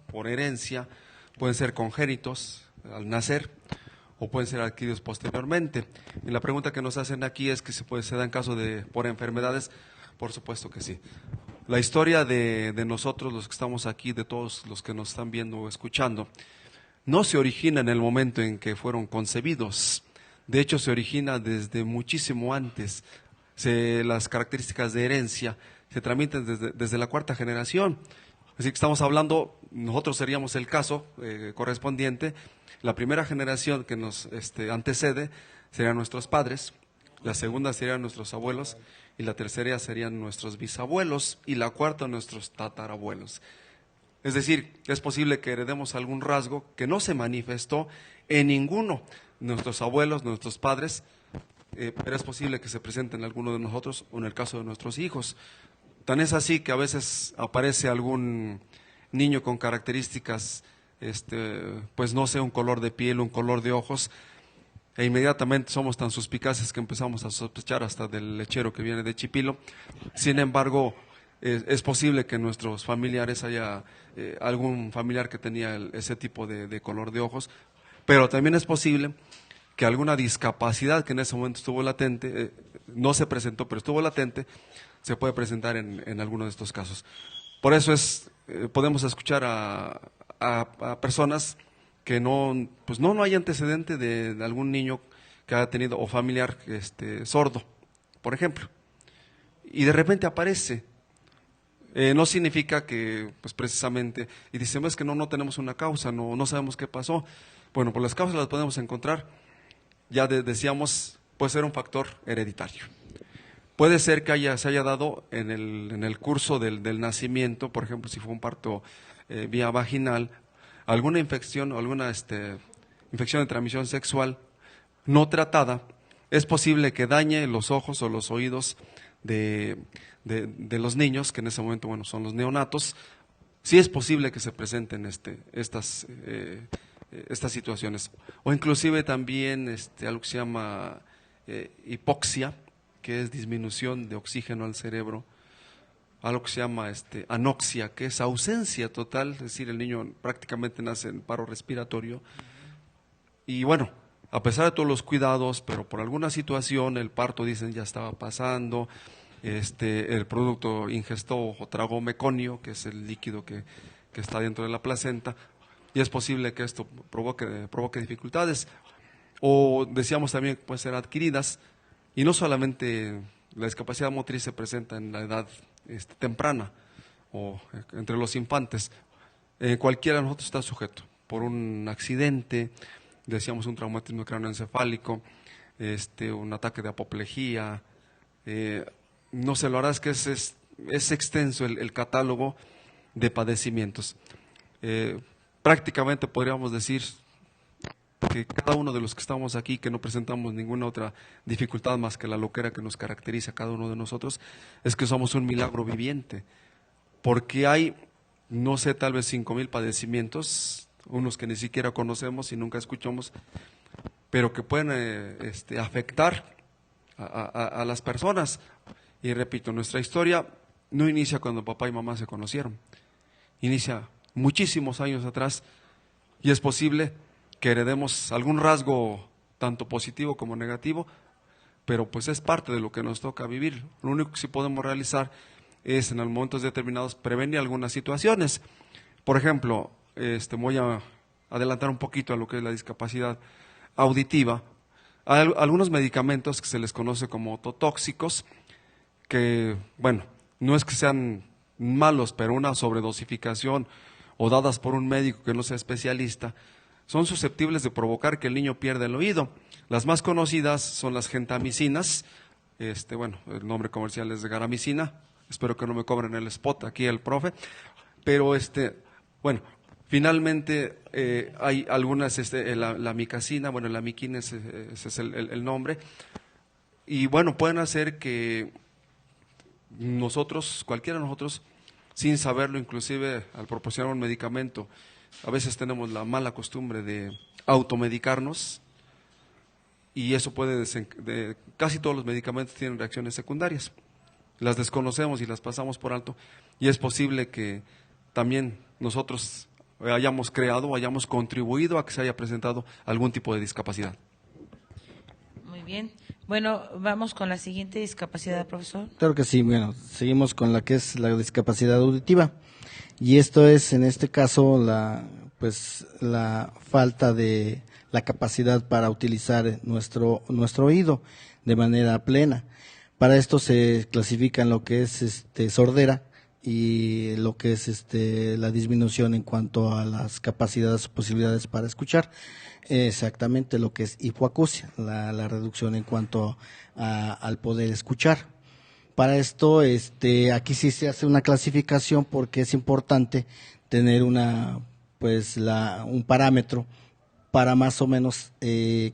Speaker 2: por herencia, pueden ser congénitos al nacer o pueden ser adquiridos posteriormente. Y la pregunta que nos hacen aquí es que se dan caso de por enfermedades, por supuesto que sí. La historia de nosotros, los que estamos aquí, de todos los que nos están viendo o escuchando, no se origina en el momento en que fueron concebidos. De hecho, se origina desde muchísimo antes. Las características de herencia se transmiten desde la cuarta generación. Así que estamos hablando, nosotros seríamos el caso correspondiente. La primera generación que nos antecede serían nuestros padres, la segunda serían nuestros abuelos, y la tercera serían nuestros bisabuelos, y la cuarta nuestros tatarabuelos. Es decir, es posible que heredemos algún rasgo que no se manifestó en ninguno de nuestros abuelos, nuestros padres, pero es posible que se presente en alguno de nosotros o en el caso de nuestros hijos. Tan es así que a veces aparece algún niño con características, pues no sé, un color de piel, un color de ojos, e inmediatamente somos tan suspicaces que empezamos a sospechar hasta del lechero que viene de Chipilo. Sin embargo, es posible que en nuestros familiares haya algún familiar que tenía ese tipo de color de ojos, pero también es posible que alguna discapacidad que en ese momento estuvo latente, no se presentó, pero estuvo latente, se puede presentar en alguno de estos casos. Por eso podemos escuchar a personas que no hay antecedente de algún niño que haya tenido o familiar sordo, por ejemplo, y de repente aparece. No significa que, pues precisamente, y dicen, es que no tenemos una causa, no sabemos qué pasó. Bueno, pues las causas las podemos encontrar, ya decíamos, puede ser un factor hereditario. Puede ser que se haya dado en el curso del nacimiento, por ejemplo, si fue un parto vía vaginal, alguna infección o alguna infección de transmisión sexual no tratada, es posible que dañe los ojos o los oídos de los niños, que en ese momento, bueno, son los neonatos. Sí es posible que se presenten estas situaciones. O inclusive también algo que se llama hipoxia, que es disminución de oxígeno al cerebro. Algo que se llama anoxia, que es ausencia total, es decir, el niño prácticamente nace en paro respiratorio. Y bueno, a pesar de todos los cuidados, pero por alguna situación el parto, dicen, ya estaba pasando, el producto ingestó o tragó meconio, que es el líquido que está dentro de la placenta, y es posible que esto provoque dificultades. O decíamos también que pueden ser adquiridas, y no solamente la discapacidad motriz se presenta en la edad temprana o entre los infantes. Cualquiera de nosotros está sujeto por un accidente, decíamos un traumatismo cráneoencefálico, un ataque de apoplejía. No sé, la verdad es que es extenso el catálogo de padecimientos. Prácticamente podríamos decir que cada uno de los que estamos aquí, que no presentamos ninguna otra dificultad más que la loquera que nos caracteriza a cada uno de nosotros, es que somos un milagro viviente, porque hay, no sé, tal vez 5,000 padecimientos, unos que ni siquiera conocemos y nunca escuchamos, pero que pueden afectar a las personas. Y repito, nuestra historia no inicia cuando papá y mamá se conocieron, inicia muchísimos años atrás, y es posible que heredemos algún rasgo tanto positivo como negativo, pero pues es parte de lo que nos toca vivir. Lo único que sí podemos realizar es en momentos determinados prevenir algunas situaciones. Por ejemplo, voy a adelantar un poquito a lo que es la discapacidad auditiva. Hay algunos medicamentos que se les conoce como ototóxicos, que, bueno, no es que sean malos, pero una sobredosificación o dadas por un médico que no sea especialista, son susceptibles de provocar que el niño pierda el oído. Las más conocidas son las gentamicinas, el nombre comercial es de garamicina, espero que no me cobren el spot aquí el profe, pero finalmente hay algunas, la micacina, la miquina, ese es el nombre, y bueno, pueden hacer que nosotros, cualquiera de nosotros, sin saberlo, inclusive al proporcionar un medicamento, a veces tenemos la mala costumbre de automedicarnos, y eso puede casi todos los medicamentos tienen reacciones secundarias. Las desconocemos y las pasamos por alto, y es posible que también nosotros hayamos creado o hayamos contribuido a que se haya presentado algún tipo de discapacidad.
Speaker 1: Muy bien. Bueno, vamos con la siguiente discapacidad, profesor.
Speaker 3: Claro que sí. Bueno, seguimos con la que es la discapacidad auditiva. Y esto es, en este caso, la falta de la capacidad para utilizar nuestro oído de manera plena. Para esto se clasifica en lo que es sordera y lo que es la disminución en cuanto a las capacidades o posibilidades para escuchar. Exactamente lo que es hipoacusia, la reducción en cuanto al poder escuchar. Para esto, aquí sí se hace una clasificación porque es importante tener un parámetro para más o menos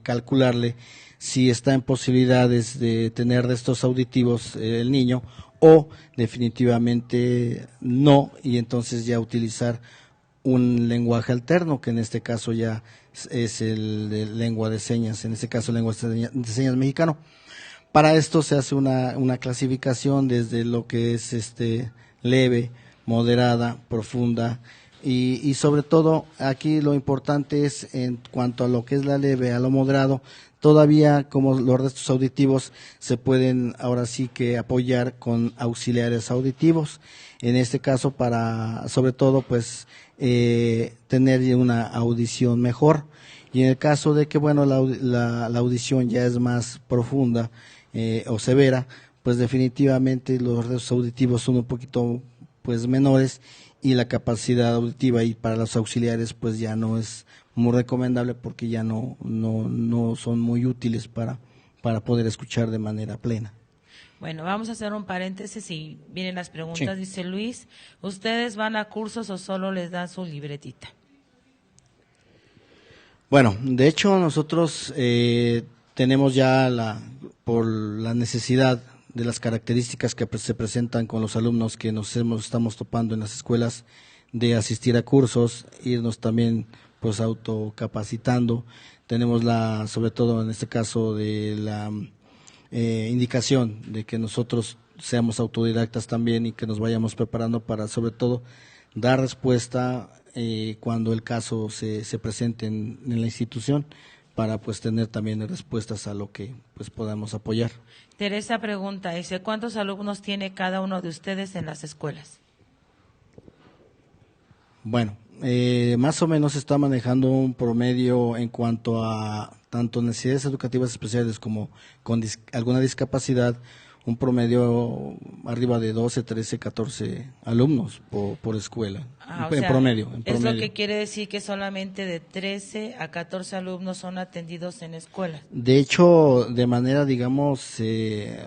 Speaker 3: calcularle si está en posibilidades de tener de estos auditivos el niño o definitivamente no, y entonces ya utilizar un lenguaje alterno, que en este caso ya es el de lengua de señas, en este caso lengua de señas mexicano. Para esto se hace una clasificación desde lo que es leve, moderada, profunda, y sobre todo aquí lo importante es en cuanto a lo que es la leve, a lo moderado, todavía como los restos auditivos se pueden ahora sí que apoyar con auxiliares auditivos, en este caso para sobre todo tener una audición mejor, y en el caso de que la audición ya es más profunda o severa, pues definitivamente los restos auditivos son un poquito menores, y la capacidad auditiva y para los auxiliares pues ya no es muy recomendable porque ya no son muy útiles para poder escuchar de manera plena.
Speaker 1: Bueno, vamos a hacer un paréntesis y vienen las preguntas. Sí. Dice Luis, ¿ustedes van a cursos o solo les dan su libretita?
Speaker 3: Bueno, de hecho nosotros tenemos ya por la necesidad de las características que se presentan con los alumnos que estamos topando en las escuelas, de asistir a cursos, irnos también autocapacitando. Tenemos sobre todo en este caso de la indicación de que nosotros seamos autodidactas también y que nos vayamos preparando para sobre todo dar respuesta cuando el caso se presente en la institución, para pues tener también respuestas a lo que pues podamos apoyar.
Speaker 1: Teresa pregunta, dice, ¿cuántos alumnos tiene cada uno de ustedes en las escuelas?
Speaker 3: Bueno, más o menos está manejando un promedio en cuanto a tanto necesidades educativas especiales como con alguna discapacidad, un promedio arriba de 12, 13, 14 alumnos por escuela,
Speaker 1: O sea,
Speaker 3: promedio.
Speaker 1: Es lo que quiere decir que solamente de 13 a 14 alumnos son atendidos en escuelas.
Speaker 3: De hecho, de manera, digamos,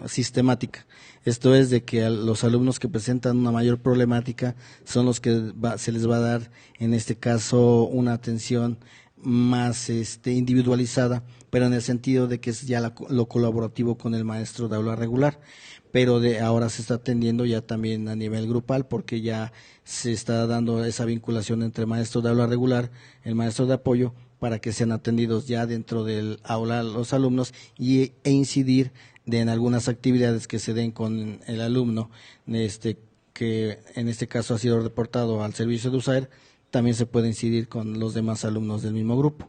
Speaker 3: sistemática. Esto es de que a los alumnos que presentan una mayor problemática son los que se les va a dar, en este caso, una atención más individualizada, pero en el sentido de que es ya lo colaborativo con el maestro de aula regular, pero ahora se está atendiendo ya también a nivel grupal, porque ya se está dando esa vinculación entre maestro de aula regular, el maestro de apoyo, para que sean atendidos ya dentro del aula los alumnos e incidir en algunas actividades que se den con el alumno, que en este caso ha sido reportado al servicio de USAER, también se puede incidir con los demás alumnos del mismo grupo.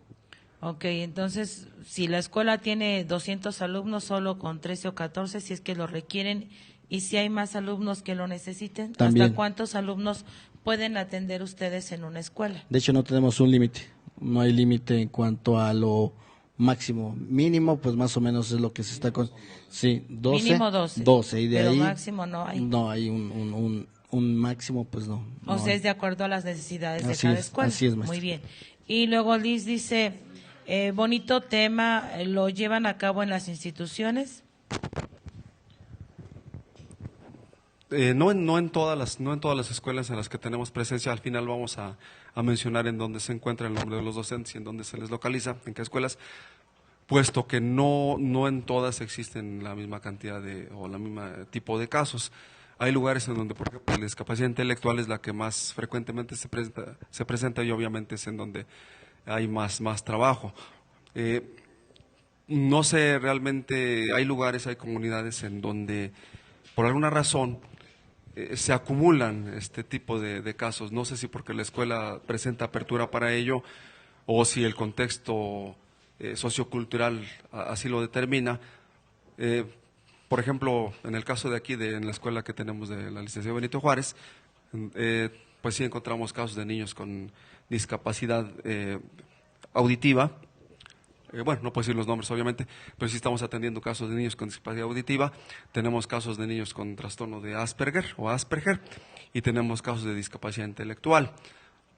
Speaker 1: Ok, entonces, si la escuela tiene 200 alumnos, solo con 13 o 14, si es que lo requieren, y si hay más alumnos que lo necesiten,
Speaker 3: También.
Speaker 1: ¿hasta cuántos alumnos pueden atender ustedes en una escuela?
Speaker 3: De hecho, no tenemos un límite, no hay límite en cuanto a lo máximo. Mínimo, pues más o menos es lo que se está con... Sí, 12.
Speaker 1: Mínimo 12.
Speaker 3: 12, y de
Speaker 1: pero
Speaker 3: ahí...
Speaker 1: máximo no hay.
Speaker 3: No hay un máximo, pues no.
Speaker 1: O
Speaker 3: no
Speaker 1: sea,
Speaker 3: hay.
Speaker 1: es de acuerdo a las necesidades de
Speaker 3: Así
Speaker 1: cada
Speaker 3: es,
Speaker 1: escuela.
Speaker 3: así es, maestra.
Speaker 1: Muy bien. Y luego Liz dice, bonito tema, ¿lo llevan a cabo en las instituciones?
Speaker 2: No en todas las escuelas en las que tenemos presencia. Al final vamos a mencionar en dónde se encuentra el nombre de los docentes y en dónde se les localiza, en qué escuelas, puesto que no en todas existen la misma cantidad o la misma tipo de casos. Hay lugares en donde, por ejemplo, la discapacidad intelectual es la que más frecuentemente se presenta y obviamente es en donde hay más trabajo. No sé, realmente hay lugares, hay comunidades en donde por alguna razón se acumulan este tipo de casos. No sé si porque la escuela presenta apertura para ello o si el contexto sociocultural así lo determina. Por ejemplo, en el caso de aquí, en la escuela que tenemos de la licenciada Benito Juárez, pues sí encontramos casos de niños con discapacidad auditiva. Bueno, no puedo decir los nombres obviamente, pero sí estamos atendiendo casos de niños con discapacidad auditiva, tenemos casos de niños con trastorno de Asperger y tenemos casos de discapacidad intelectual.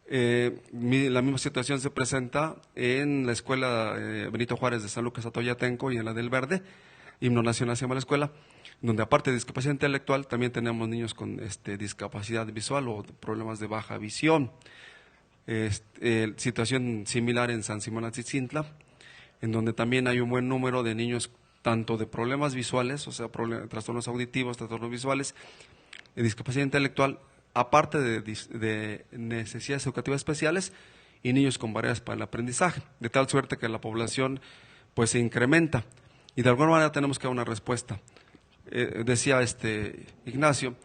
Speaker 2: La misma situación se presenta en la escuela Benito Juárez de San Lucas Atoyatenco y en la del Verde, Himno Nacional se llama la escuela, donde aparte de discapacidad intelectual también tenemos niños con discapacidad visual o problemas de baja visión. Situación similar en San Simón Atzitzintla, en donde también hay un buen número de niños tanto de problemas visuales, o sea, trastornos auditivos, trastornos visuales, de discapacidad intelectual, aparte de necesidades educativas especiales y niños con barreras para el aprendizaje, de tal suerte que la población pues se incrementa y de alguna manera tenemos que dar una respuesta. Decía Ignacio,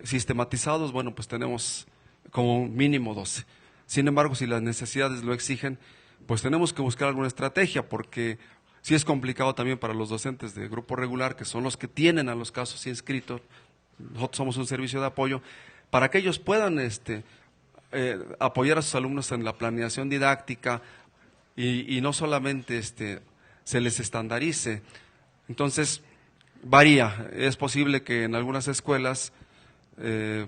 Speaker 2: sistematizados, bueno, pues tenemos como mínimo 12. Sin embargo, si las necesidades lo exigen, pues tenemos que buscar alguna estrategia, porque sí es complicado también para los docentes de grupo regular, que son los que tienen a los casos inscritos. Nosotros somos un servicio de apoyo, para que ellos puedan apoyar a sus alumnos en la planeación didáctica y no solamente se les estandarice. Entonces, varía. Es posible que en algunas escuelas,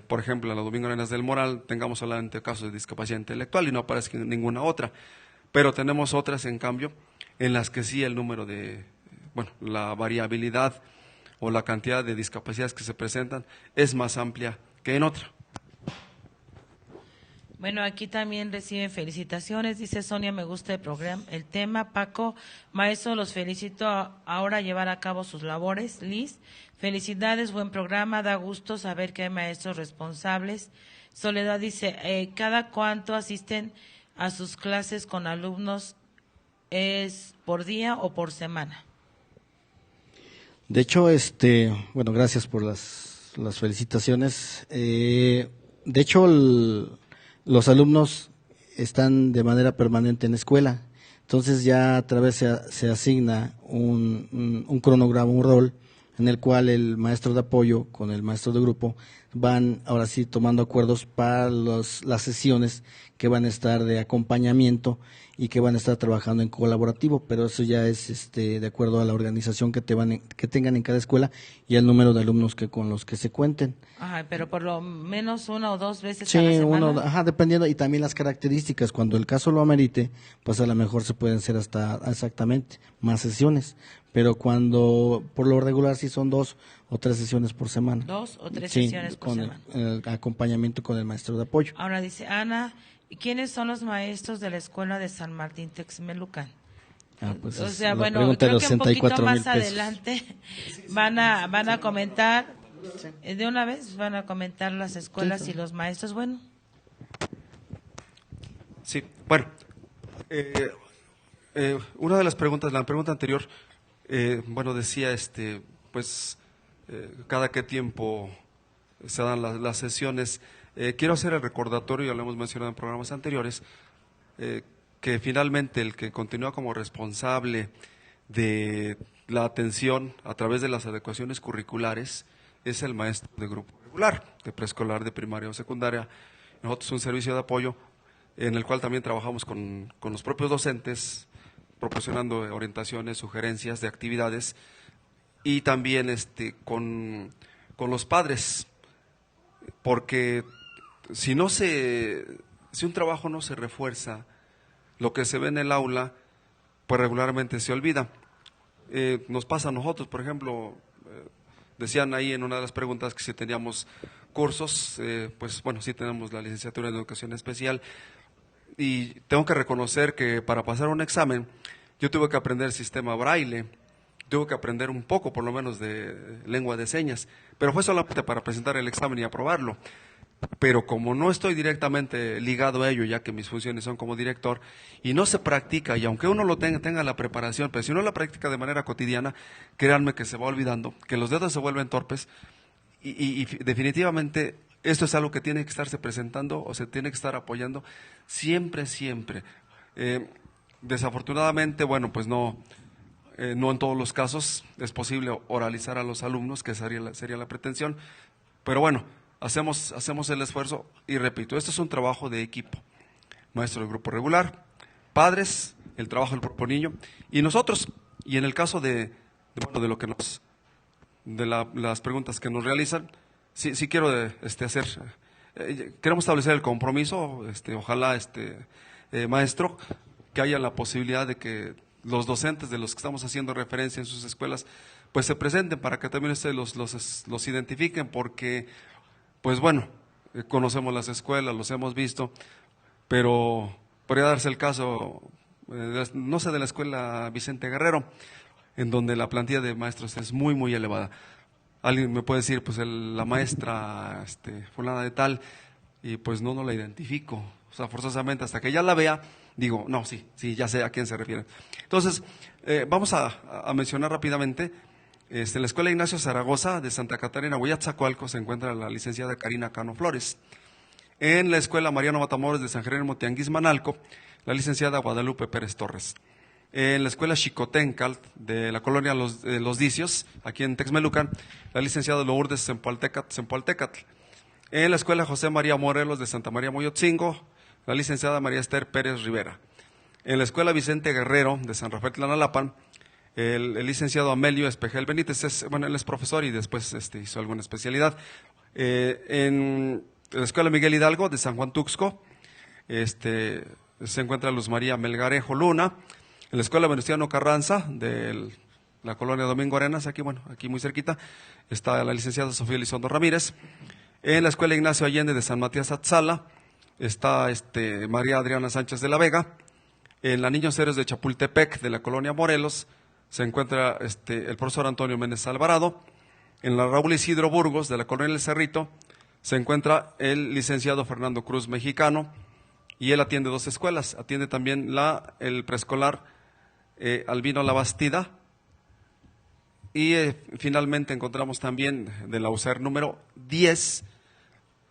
Speaker 2: por ejemplo, en la Domingo Arenas del Moral, tengamos solamente casos de discapacidad intelectual y no aparezca en ninguna otra. Pero tenemos otras, en cambio, en las que sí el número la variabilidad o la cantidad de discapacidades que se presentan es más amplia que en otra.
Speaker 1: Bueno, aquí también reciben felicitaciones, dice Sonia, me gusta el programa, el tema. Paco, maestro, los felicito ahora a llevar a cabo sus labores. Liz, felicidades, buen programa, da gusto saber que hay maestros responsables. Soledad dice, ¿cada cuánto asisten a sus clases con alumnos? ¿Es por día o por semana?
Speaker 3: De hecho, bueno, gracias por las felicitaciones. De hecho, los alumnos están de manera permanente en la escuela, Entonces ya a través se asigna un cronograma, un rol, en el cual el maestro de apoyo con el maestro de grupo van ahora sí tomando acuerdos para las sesiones que van a estar de acompañamiento y que van a estar trabajando en colaborativo, pero eso ya es de acuerdo a la organización que tengan en cada escuela y el número de alumnos con los que se cuenten.
Speaker 1: Ajá, pero por lo menos 1 o 2 veces
Speaker 3: Sí,
Speaker 1: a la semana.
Speaker 3: dependiendo, y también las características, cuando el caso lo amerite, pues a lo mejor se pueden hacer hasta exactamente más sesiones, pero cuando por lo regular sí son 2 o 3 sesiones por semana.
Speaker 1: 2 o 3
Speaker 3: Sí,
Speaker 1: sesiones por
Speaker 3: con
Speaker 1: semana.
Speaker 3: el acompañamiento con el maestro de apoyo.
Speaker 1: Ahora dice Ana, ¿quiénes son los maestros de la escuela de San Martín Texmelucan?
Speaker 3: Pues
Speaker 1: O
Speaker 3: es
Speaker 1: sea,
Speaker 3: la
Speaker 1: bueno,
Speaker 3: pregunta de
Speaker 1: creo
Speaker 3: los
Speaker 1: que un poquito
Speaker 3: 64,000
Speaker 1: más
Speaker 3: pesos.
Speaker 1: adelante van a comentar, de una vez van a comentar las escuelas y los maestros. Bueno,
Speaker 2: Sí, bueno, una de las preguntas, la pregunta anterior, bueno, decía, pues, cada qué tiempo se dan las sesiones. Quiero hacer el recordatorio, ya lo hemos mencionado en programas anteriores, que finalmente el que continúa como responsable de la atención a través de las adecuaciones curriculares es el maestro de grupo regular, de preescolar, de primaria o secundaria. Nosotros un servicio de apoyo en el cual también trabajamos con los propios docentes, proporcionando orientaciones, sugerencias de actividades y también con los padres, porque si un trabajo no se refuerza, lo que se ve en el aula, pues regularmente se olvida. Nos pasa a nosotros, por ejemplo, decían ahí en una de las preguntas que si teníamos cursos, pues bueno, sí tenemos la licenciatura en Educación Especial, y tengo que reconocer que para pasar un examen yo tuve que aprender el sistema braille, tuve que aprender un poco por lo menos de lengua de señas, pero fue solamente para presentar el examen y aprobarlo. Pero como no estoy directamente ligado a ello, ya que mis funciones son como director, y no se practica, y aunque uno lo tenga la preparación, pero si uno la practica de manera cotidiana, créanme que se va olvidando, que los dedos se vuelven torpes, y definitivamente esto es algo que tiene que estarse presentando o se tiene que estar apoyando siempre, siempre. Desafortunadamente, bueno, pues no en todos los casos es posible oralizar a los alumnos, que sería la pretensión, pero bueno, hacemos el esfuerzo y repito, esto es un trabajo de equipo. Maestro del grupo regular, padres, el trabajo del propio niño y nosotros. Y en el caso de lo que las preguntas que nos realizan, sí quiero hacer, queremos establecer el compromiso, ojalá maestro, que haya la posibilidad de que los docentes de los que estamos haciendo referencia en sus escuelas, pues se presenten para que también ustedes los identifiquen, porque pues bueno, conocemos las escuelas, los hemos visto, pero podría darse el caso, no sé, de la escuela Vicente Guerrero, en donde la plantilla de maestros es muy, muy elevada. Alguien me puede decir, pues la maestra fulana de tal, y pues no la identifico. O sea, forzosamente hasta que ya la vea, digo, no, sí, ya sé a quién se refiere. Entonces, vamos a mencionar rápidamente. En la Escuela Ignacio Zaragoza de Santa Catarina, Huayatzacualco, se encuentra la licenciada Karina Cano Flores. En la Escuela Mariano Matamoros de San Jerónimo Tianguismanalco, la licenciada Guadalupe Pérez Torres. En la Escuela Xicotencal de la colonia Los Dicios, aquí en Texmelucan, la licenciada Lourdes Zempoaltecatl. En la Escuela José María Morelos de Santa María Moyotzingo, la licenciada María Esther Pérez Rivera. En la Escuela Vicente Guerrero de San Rafael Tlanalapan, el licenciado Amelio Espejel Benítez, él es profesor y después hizo alguna especialidad. En la Escuela Miguel Hidalgo de San Juan Tuxco, se encuentra Luz María Melgarejo Luna. En la Escuela Venustiano Carranza de la colonia Domingo Arenas, aquí muy cerquita, está la licenciada Sofía Elizondo Ramírez. En la Escuela Ignacio Allende de San Matías Atzala está María Adriana Sánchez de la Vega. En la Niños Héroes de Chapultepec de la colonia Morelos se encuentra el profesor Antonio Méndez Alvarado. En la Raúl Isidro Burgos de la colonia El Cerrito se encuentra el licenciado Fernando Cruz Mexicano, y él atiende 2 escuelas. Atiende también el preescolar Albino La Bastida, y finalmente encontramos también de la USER número 10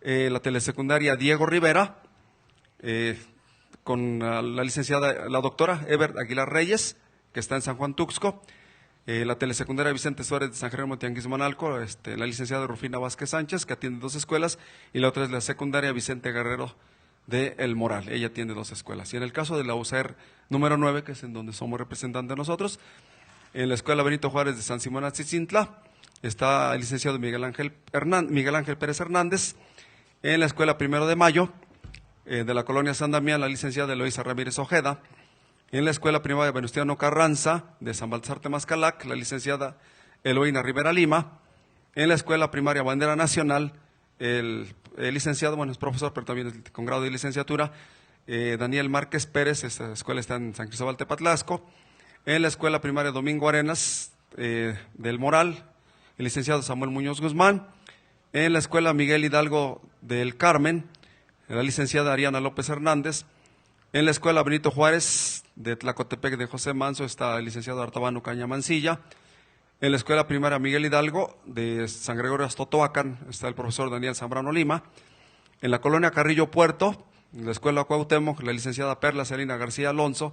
Speaker 2: la telesecundaria Diego Rivera, con la licenciada, la doctora Ever Aguilar Reyes, que está en San Juan Tuxco, la telesecundaria Vicente Suárez de San Jerónimo Tianguismonalco, la licenciada Rufina Vázquez Sánchez, que atiende 2 escuelas, y la otra es la secundaria Vicente Guerrero de El Moral, ella atiende 2 escuelas. Y en el caso de la USAER número 9, que es en donde somos representantes nosotros, en la escuela Benito Juárez de San Simón Atzicintla, está el licenciado Miguel Ángel Pérez Hernández. En la escuela 1 de Mayo, de la colonia San Damián, la licenciada Eloísa Ramírez Ojeda. En la escuela primaria Venustiano Carranza, de San Baltasar Temazcalac, la licenciada Eloína Rivera Lima. En la escuela primaria Bandera Nacional, el licenciado, bueno, es profesor, pero también es con grado de licenciatura, Daniel Márquez Pérez. Esta escuela está en San Cristóbal Tepatlasco. En la escuela primaria Domingo Arenas, del Moral, el licenciado Samuel Muñoz Guzmán. En la escuela Miguel Hidalgo del Carmen, la licenciada Ariana López Hernández. En la escuela Benito Juárez de Tlacotepec de José Manso está el licenciado Artabano Caña Mancilla. En la escuela primaria Miguel Hidalgo de San Gregorio Astotoacan está el profesor Daniel Zambrano Lima. En la colonia Carrillo Puerto, en la escuela Cuauhtémoc, la licenciada Perla Celina García Alonso.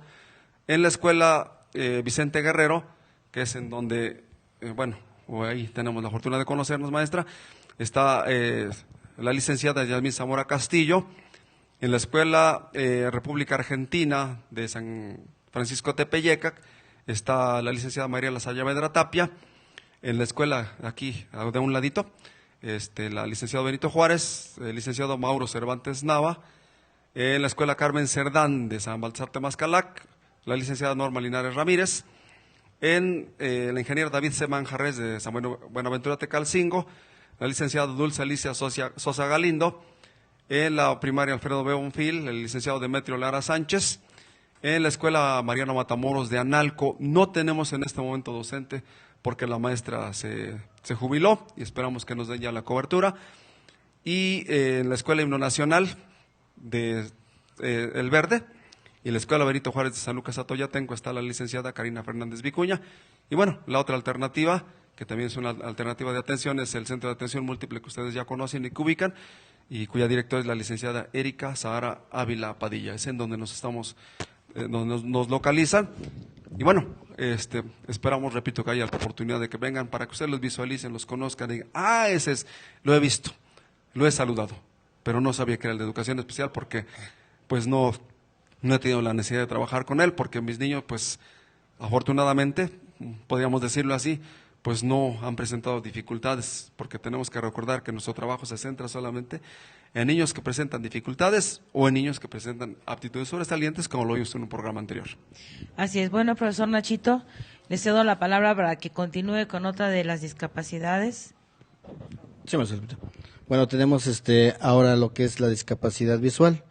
Speaker 2: En la escuela Vicente Guerrero, que es en donde, bueno, ahí tenemos la fortuna de conocernos, maestra, está la licenciada Yasmín Zamora Castillo. En la escuela República Argentina de San Francisco Tepeyecac está la licenciada María La Saavedra Tapia. En la escuela, aquí de un ladito, la licenciada Benito Juárez, el licenciado Mauro Cervantes Nava. En la escuela Carmen Cerdán de San Baltasar Temazcalac, la licenciada Norma Linares Ramírez. En la ingeniera David C. Manjarres de San Buenaventura Tecalcingo, la licenciada Dulce Alicia Sosa Galindo. En la primaria Alfredo B. Bonfil, el licenciado Demetrio Lara Sánchez. En la escuela Mariano Matamoros de Analco no tenemos en este momento docente porque la maestra se jubiló y esperamos que nos den ya la cobertura. Y en la escuela Himno Nacional de El Verde y la escuela Benito Juárez de San Lucas Atoyatenco está la licenciada Karina Fernández Vicuña. Y bueno, la otra alternativa, que también es una alternativa de atención, es el Centro de Atención Múltiple, que ustedes ya conocen y que ubican, y cuya directora es la licenciada Erika Sahara Ávila Padilla. Es en donde nos estamos, donde nos localizan. Y bueno, esperamos, repito, que haya la oportunidad de que vengan para que ustedes los visualicen, los conozcan y digan, ese es, lo he visto, lo he saludado, pero no sabía que era el de educación especial porque pues no he tenido la necesidad de trabajar con él, porque mis niños, pues afortunadamente, podríamos decirlo así, pues no han presentado dificultades, porque tenemos que recordar que nuestro trabajo se centra solamente en niños que presentan dificultades o en niños que presentan aptitudes sobresalientes, como lo vimos en un programa anterior.
Speaker 1: Así es. Bueno, profesor Nachito, le cedo la palabra para que continúe con otra de las discapacidades.
Speaker 3: Sí, maestra. Bueno, tenemos ahora lo que es la discapacidad visual,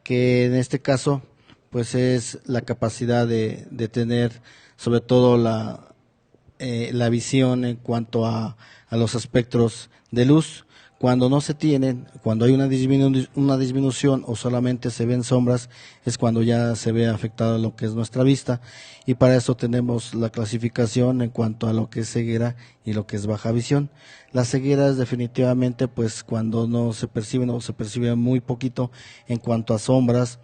Speaker 3: que en este caso pues es la capacidad de tener sobre todo la visión en cuanto a los espectros de luz. Cuando no se tienen, cuando hay una disminución o solamente se ven sombras, es cuando ya se ve afectado lo que es nuestra vista, y para eso tenemos la clasificación en cuanto a lo que es ceguera y lo que es baja visión. La ceguera es definitivamente pues cuando no se perciben o se percibe muy poquito en cuanto a sombras,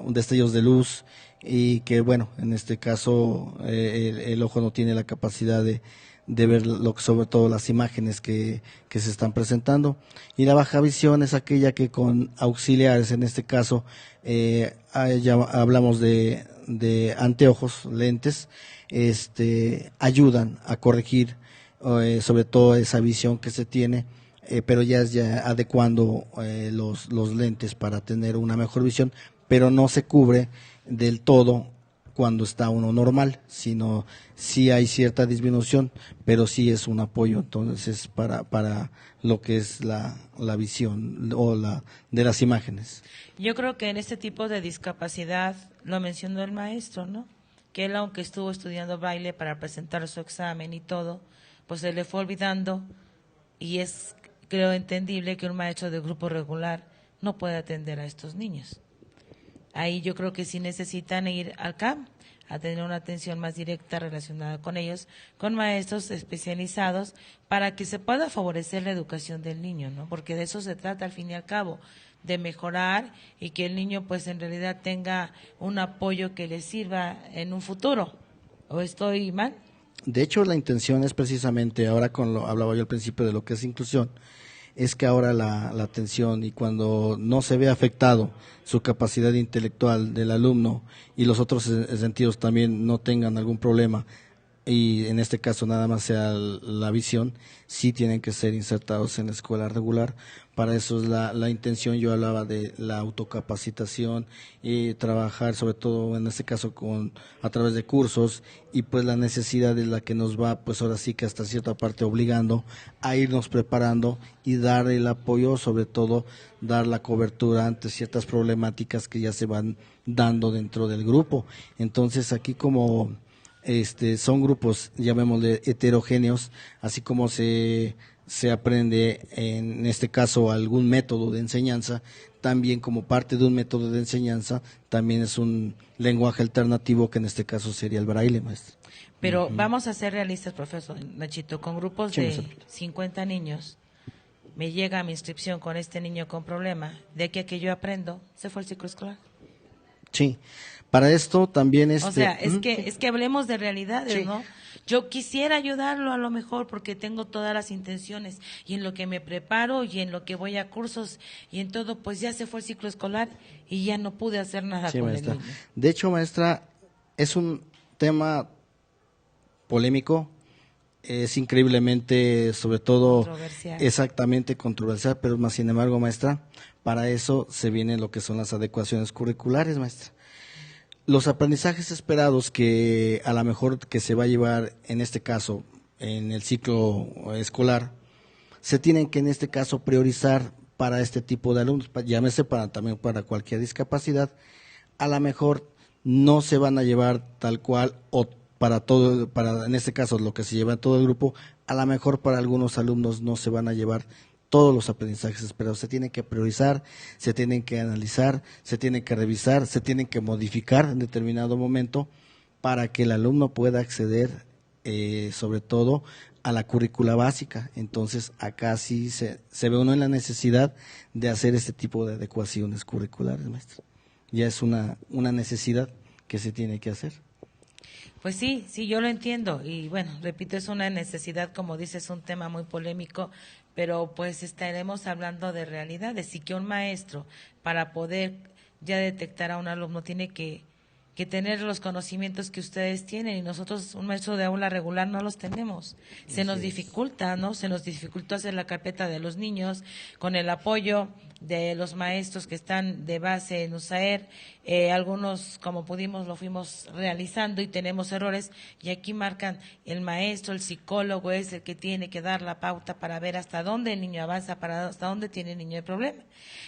Speaker 3: destellos de luz, y que bueno, en este caso el ojo no tiene la capacidad de ver sobre todo las imágenes que se están presentando. Y la baja visión es aquella que con auxiliares, en este caso ya hablamos de anteojos, lentes, ayudan a corregir sobre todo esa visión que se tiene, pero ya es adecuando los lentes para tener una mejor visión, pero no se cubre del todo cuando está uno normal, sino sí hay cierta disminución, pero sí es un apoyo entonces para lo que es la visión o de las imágenes.
Speaker 1: Yo creo que en este tipo de discapacidad, lo mencionó el maestro, ¿no? Que él, aunque estuvo estudiando baile para presentar su examen y todo, pues se le fue olvidando, y es, creo, entendible que un maestro de grupo regular no pueda atender a estos niños. Ahí yo creo que sí necesitan ir al CAM a tener una atención más directa relacionada con ellos, con maestros especializados, para que se pueda favorecer la educación del niño, ¿no? Porque de eso se trata al fin y al cabo, de mejorar y que el niño pues en realidad tenga un apoyo que le sirva en un futuro. ¿O estoy mal?
Speaker 3: De hecho, la intención es precisamente, ahora hablaba yo al principio de lo que es inclusión, es que ahora la atención y cuando no se ve afectado su capacidad intelectual del alumno y los otros sentidos también no tengan algún problema, y en este caso nada más sea la visión, sí tienen que ser insertados en la escuela regular. Para eso es la intención. Yo hablaba de la autocapacitación y trabajar sobre todo en este caso a través de cursos, y pues la necesidad es la que nos va pues ahora sí que hasta cierta parte obligando a irnos preparando y dar el apoyo, sobre todo dar la cobertura ante ciertas problemáticas que ya se van dando dentro del grupo. Entonces aquí como son grupos, llamémosle heterogéneos, así como se aprende en este caso algún método de enseñanza, también como parte de un método de enseñanza, también es un lenguaje alternativo que en este caso sería el braille, maestro.
Speaker 1: Pero vamos a ser realistas, profesor Nachito, con grupos
Speaker 3: Sí,
Speaker 1: de
Speaker 3: maestro.
Speaker 1: 50 niños, me llega mi inscripción con este niño con problema, de aquí a que yo aprendo, se fue el ciclo escolar.
Speaker 3: Sí, para esto también
Speaker 1: O sea, es que hablemos de realidades,
Speaker 3: Sí.
Speaker 1: ¿no? Yo quisiera ayudarlo a lo mejor porque tengo todas las intenciones y en lo que me preparo y en lo que voy a cursos y en todo, pues ya se fue el ciclo escolar y ya no pude hacer nada
Speaker 3: Sí,
Speaker 1: con
Speaker 3: maestra.
Speaker 1: el niño.
Speaker 3: De hecho, maestra, es un tema polémico, es increíblemente, sobre todo,
Speaker 1: Controversial.
Speaker 3: exactamente controversial, pero más sin embargo, maestra, para eso se vienen lo que son las adecuaciones curriculares, maestra. Los aprendizajes esperados que a lo mejor que se va a llevar en este caso en el ciclo escolar se tienen que en este caso priorizar para este tipo de alumnos, llámese también para cualquier discapacidad. A lo mejor no se van a llevar tal cual o para en este caso lo que se lleva en todo el grupo, a lo mejor para algunos alumnos no se van a llevar todos los aprendizajes esperados. Se tienen que priorizar, se tienen que analizar, se tienen que revisar, se tienen que modificar en determinado momento para que el alumno pueda acceder sobre todo a la currícula básica. Entonces acá sí se ve uno en la necesidad de hacer este tipo de adecuaciones curriculares, maestro. Ya es una necesidad que se tiene que hacer.
Speaker 1: Pues sí, yo lo entiendo y bueno, repito, es una necesidad, como dices, un tema muy polémico, pero pues estaremos hablando de realidades y que un maestro para poder ya detectar a un alumno tiene que tener los conocimientos que ustedes tienen y nosotros, un maestro de aula regular, no los tenemos. Se nos dificulta, ¿no? Se nos dificultó hacer la carpeta de los niños con el apoyo de los maestros que están de base en USAER. Algunos, como pudimos, lo fuimos realizando y tenemos errores y aquí marcan el maestro, el psicólogo es el que tiene que dar la pauta para ver hasta dónde el niño avanza, hasta dónde tiene el niño el problema.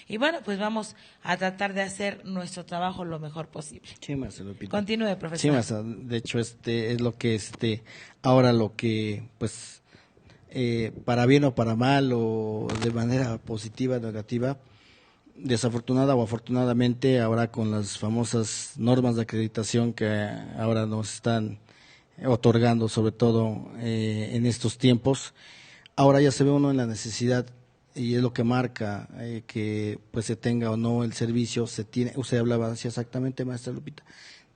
Speaker 1: Y bueno, pues vamos a tratar de hacer nuestro trabajo lo mejor posible.
Speaker 3: Sí, Marcelo Pita.
Speaker 1: Continúe, profesor.
Speaker 3: Sí, Marcelo, de hecho es lo que ahora lo que pues para bien o para mal o de manera positiva o negativa, desafortunada o afortunadamente ahora con las famosas normas de acreditación que ahora nos están otorgando, sobre todo en estos tiempos, ahora ya se ve uno en la necesidad y es lo que marca que pues se tenga o no el servicio. Usted hablaba así exactamente, maestra Lupita,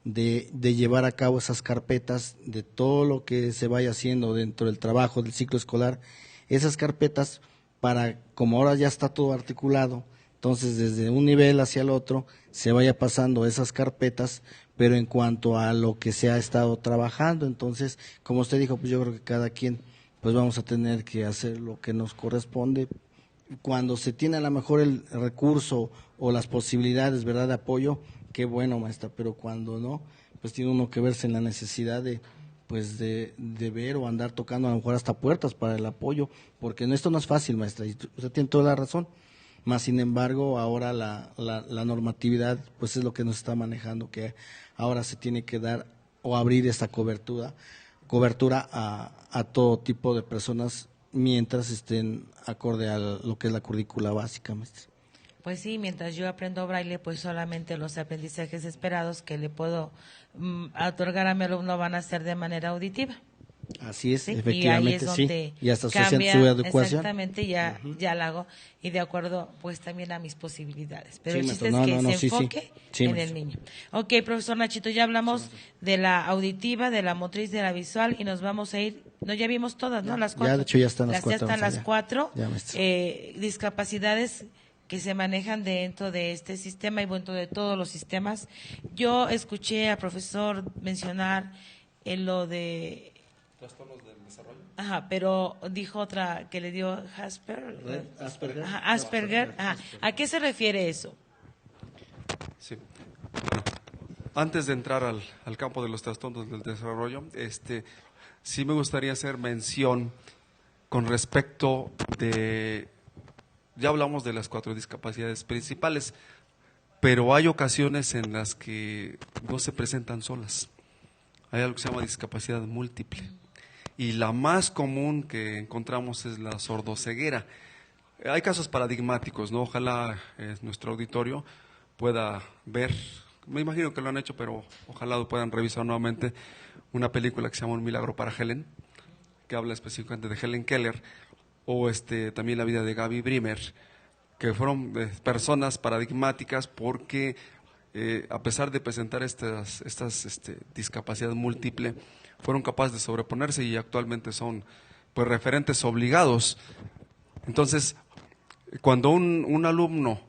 Speaker 3: de llevar a cabo esas carpetas de todo lo que se vaya haciendo dentro del trabajo del ciclo escolar, esas carpetas para, como ahora ya está todo articulado, entonces desde un nivel hacia el otro se vaya pasando esas carpetas, pero en cuanto a lo que se ha estado trabajando. Entonces, como usted dijo, pues yo creo que cada quien pues vamos a tener que hacer lo que nos corresponde. Cuando se tiene a lo mejor el recurso o las posibilidades, ¿verdad?, de apoyo, qué bueno, maestra, pero cuando no, pues tiene uno que verse en la necesidad de ver o andar tocando a lo mejor hasta puertas para el apoyo, porque esto no es fácil, maestra, y usted tiene toda la razón. Más sin embargo, ahora la normatividad pues es lo que nos está manejando, que ahora se tiene que dar o abrir esta cobertura a todo tipo de personas mientras estén acorde a lo que es la currícula básica, maestra.
Speaker 1: Pues sí, mientras yo aprendo braille, pues solamente los aprendizajes esperados que le puedo otorgar a mi alumno van a ser de manera auditiva.
Speaker 3: Así es,
Speaker 1: ¿sí?
Speaker 3: efectivamente,
Speaker 1: y ahí es donde
Speaker 3: sí. Y hasta
Speaker 1: cambia,
Speaker 3: su educación.
Speaker 1: exactamente, ya la hago, y de acuerdo pues también a mis posibilidades. Pero
Speaker 3: Sí,
Speaker 1: el chiste
Speaker 3: maestro.
Speaker 1: es que
Speaker 3: No,
Speaker 1: se
Speaker 3: sí, sí.
Speaker 1: enfoque
Speaker 3: Sí,
Speaker 1: en
Speaker 3: maestro.
Speaker 1: el niño. Ok, profesor Nachito, ya hablamos de la auditiva, de la motriz, de la visual, y nos vamos a ir, no, ya vimos todas, ¿no? Las cuatro.
Speaker 3: Ya, de hecho, ya están las
Speaker 1: Ya
Speaker 3: cuatro.
Speaker 1: están las
Speaker 3: ya.
Speaker 1: cuatro
Speaker 3: Ya, maestro.
Speaker 1: discapacidades que se manejan dentro de este sistema y dentro de todos los sistemas. Yo escuché al profesor mencionar lo de...
Speaker 2: Trastornos del desarrollo.
Speaker 1: Ajá, pero dijo otra que le dio Asperger.
Speaker 3: Asperger.
Speaker 1: Ajá, Asperger. Ajá. ¿A qué se refiere eso?
Speaker 2: Sí. Bueno, antes de entrar al campo de los trastornos del desarrollo, sí me gustaría hacer mención con respecto de, ya hablamos de las 4 discapacidades principales, pero hay ocasiones en las que no se presentan solas. Hay algo que se llama discapacidad múltiple. Y la más común que encontramos es la sordoceguera. Hay casos paradigmáticos, ¿no? Ojalá nuestro auditorio pueda ver, me imagino que lo han hecho, pero ojalá lo puedan revisar nuevamente, una película que se llama Un milagro para Helen, que habla específicamente de Helen Keller, o también la vida de Gaby Brimer, que fueron personas paradigmáticas porque a pesar de presentar estas discapacidad múltiple, fueron capaces de sobreponerse y actualmente son pues referentes obligados. Entonces, cuando un alumno,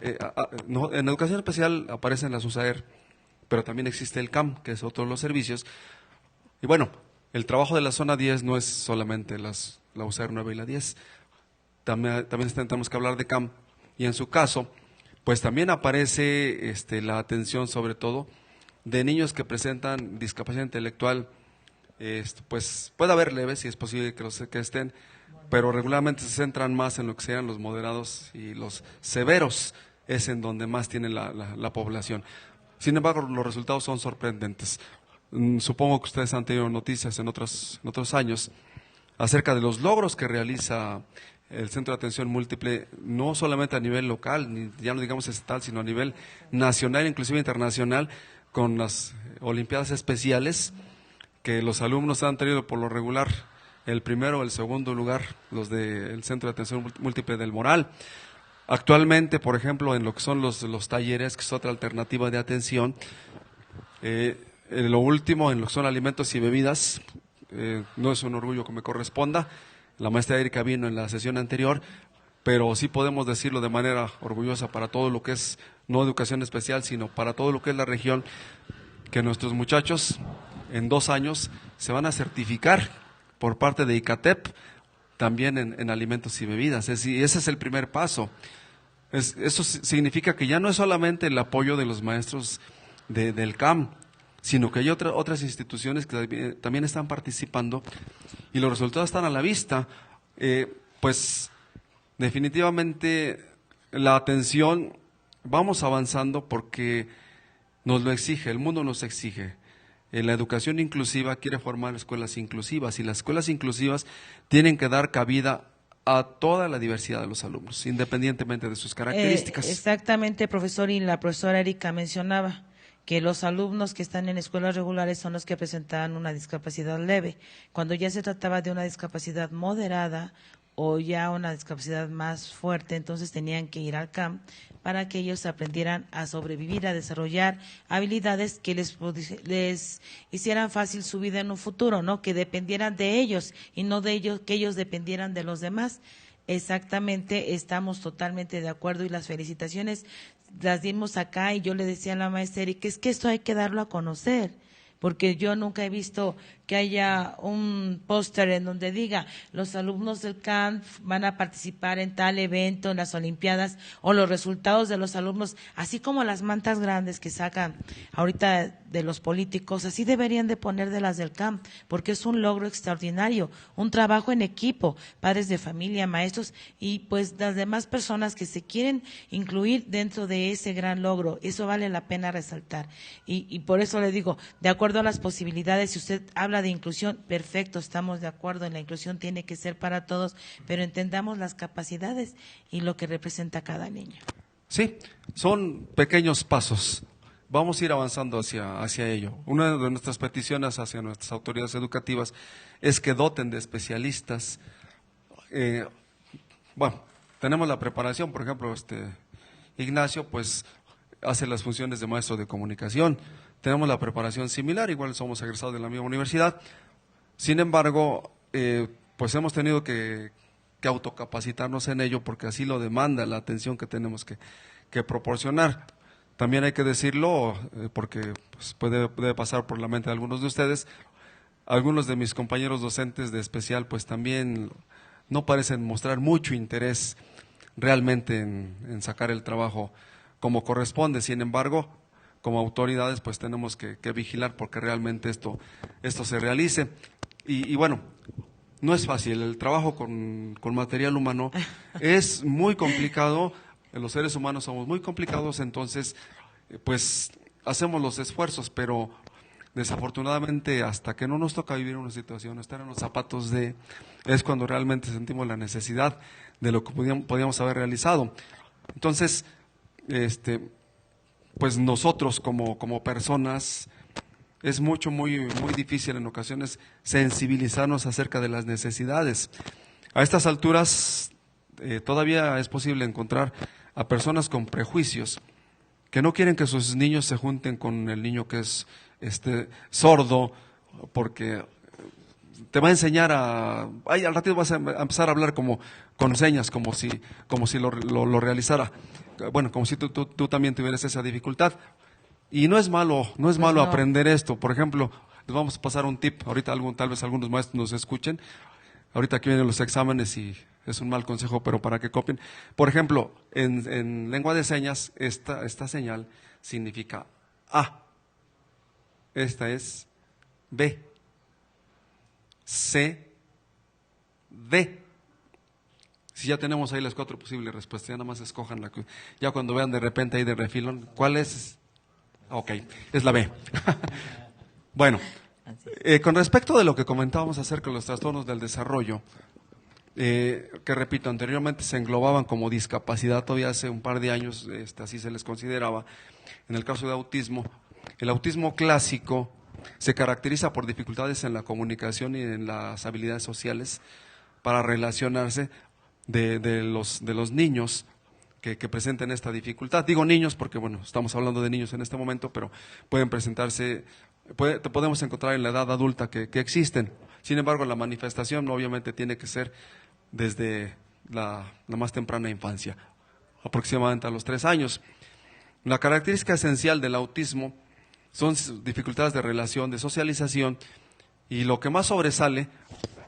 Speaker 2: en educación especial aparecen las USAER, pero también existe el CAM, que es otro de los servicios. Y bueno, el trabajo de la zona 10 no es solamente la USAER 9 y la 10, también tenemos que hablar de CAM, y en su caso, pues también aparece la atención sobre todo de niños que presentan discapacidad intelectual. Pues puede haber leves, si es posible que estén, pero regularmente se centran más en lo que sean los moderados y los severos, es en donde más tiene la población. Sin embargo, los resultados son sorprendentes. Supongo que ustedes han tenido noticias en otros años acerca de los logros que realiza el Centro de Atención Múltiple, no solamente a nivel local, ya no digamos estatal, sino a nivel nacional, inclusive internacional, con las Olimpiadas Especiales, que los alumnos han tenido por lo regular el primero o el segundo lugar, los del Centro de Atención Múltiple del Moral. Actualmente, por ejemplo, en lo que son los talleres, que es otra alternativa de atención, en lo último, en lo que son alimentos y bebidas, no es un orgullo que me corresponda, la maestra Erika vino en la sesión anterior, pero sí podemos decirlo de manera orgullosa para todo lo que es, no educación especial, sino para todo lo que es la región, que nuestros muchachos en 2 años se van a certificar por parte de ICATEP también en alimentos y bebidas. Ese es el primer paso. Eso significa que ya no es solamente el apoyo de los maestros del CAM, sino que hay otras instituciones que también están participando y los resultados están a la vista. Pues definitivamente la atención, vamos avanzando porque nos lo exige, el mundo nos exige. La educación inclusiva quiere formar escuelas inclusivas y las escuelas inclusivas tienen que dar cabida a toda la diversidad de los alumnos, independientemente de sus características.
Speaker 1: Exactamente, profesor, y la profesora Erika mencionaba que los alumnos que están en escuelas regulares son los que presentaban una discapacidad leve. Cuando ya se trataba de una discapacidad moderada o ya una discapacidad más fuerte, entonces tenían que ir al CAM para que ellos aprendieran a sobrevivir, a desarrollar habilidades que les hicieran fácil su vida en un futuro, ¿no? Que dependieran de ellos y no de ellos, que ellos dependieran de los demás. Exactamente, estamos totalmente de acuerdo y las felicitaciones las dimos acá y yo le decía a la maestra Erika, es que esto hay que darlo a conocer, porque yo nunca he visto que haya un póster en donde diga los alumnos del CAM van a participar en tal evento, en las Olimpiadas, o los resultados de los alumnos, así como las mantas grandes que sacan ahorita de los políticos, así deberían de poner de las del CAM, porque es un logro extraordinario, un trabajo en equipo, padres de familia, maestros y pues las demás personas que se quieren incluir dentro de ese gran logro, eso vale la pena resaltar. Y por eso le digo, de acuerdo a las posibilidades, si usted habla de inclusión, perfecto, estamos de acuerdo, en la inclusión tiene que ser para todos, pero entendamos las capacidades y lo que representa cada niño.
Speaker 2: Sí, son pequeños pasos vamos a ir avanzando hacia ello. Una de nuestras peticiones hacia nuestras autoridades educativas es que doten de especialistas. Bueno, tenemos la preparación, por ejemplo, Ignacio pues hace las funciones de maestro de comunicación. Tenemos la preparación similar, igual somos egresados de la misma universidad. Sin embargo, pues hemos tenido que autocapacitarnos en ello porque así lo demanda la atención que tenemos que proporcionar. También hay que decirlo, porque pues, puede pasar por la mente de algunos de ustedes, algunos de mis compañeros docentes de especial pues también no parecen mostrar mucho interés realmente en sacar el trabajo como corresponde. Sin embargo, como autoridades pues tenemos que vigilar porque realmente esto se realice. Y bueno, no es fácil, el trabajo con material humano es muy complicado, los seres humanos somos muy complicados, entonces pues hacemos los esfuerzos, pero desafortunadamente hasta que no nos toca vivir una situación, estar en los zapatos es cuando realmente sentimos la necesidad de lo que podíamos haber realizado. Entonces, pues nosotros como personas, es muy difícil en ocasiones sensibilizarnos acerca de las necesidades. A estas alturas todavía es posible encontrar a personas con prejuicios que no quieren que sus niños se junten con el niño que es sordo, porque te va a enseñar al ratito vas a empezar a hablar con señas, como si lo realizara. Bueno, como si tú también tuvieras esa dificultad. Y no es malo aprender esto. Por ejemplo, les vamos a pasar un tip. Ahorita tal vez algunos maestros nos escuchen. Ahorita aquí vienen los exámenes y es un mal consejo, pero para que copien. Por ejemplo, en lengua de señas, esta señal significa A. Esta es B. C. D. Si ya tenemos ahí las 4 posibles respuestas, ya nada más escojan la que. Ya cuando vean de repente ahí de refilón, ¿cuál es? Ok, es la B. Bueno, con respecto de lo que comentábamos acerca de los trastornos del desarrollo, que repito, anteriormente se englobaban como discapacidad, todavía hace un par de años así se les consideraba. En el caso de autismo, el autismo clásico se caracteriza por dificultades en la comunicación y en las habilidades sociales para relacionarse de los niños que presenten esta dificultad. Digo niños porque, bueno, estamos hablando de niños en este momento, pero pueden presentarse, podemos encontrar en la edad adulta que existen. Sin embargo, la manifestación obviamente tiene que ser desde la más temprana infancia, aproximadamente a los 3 años. La característica esencial del autismo son dificultades de relación, de socialización, y lo que más sobresale,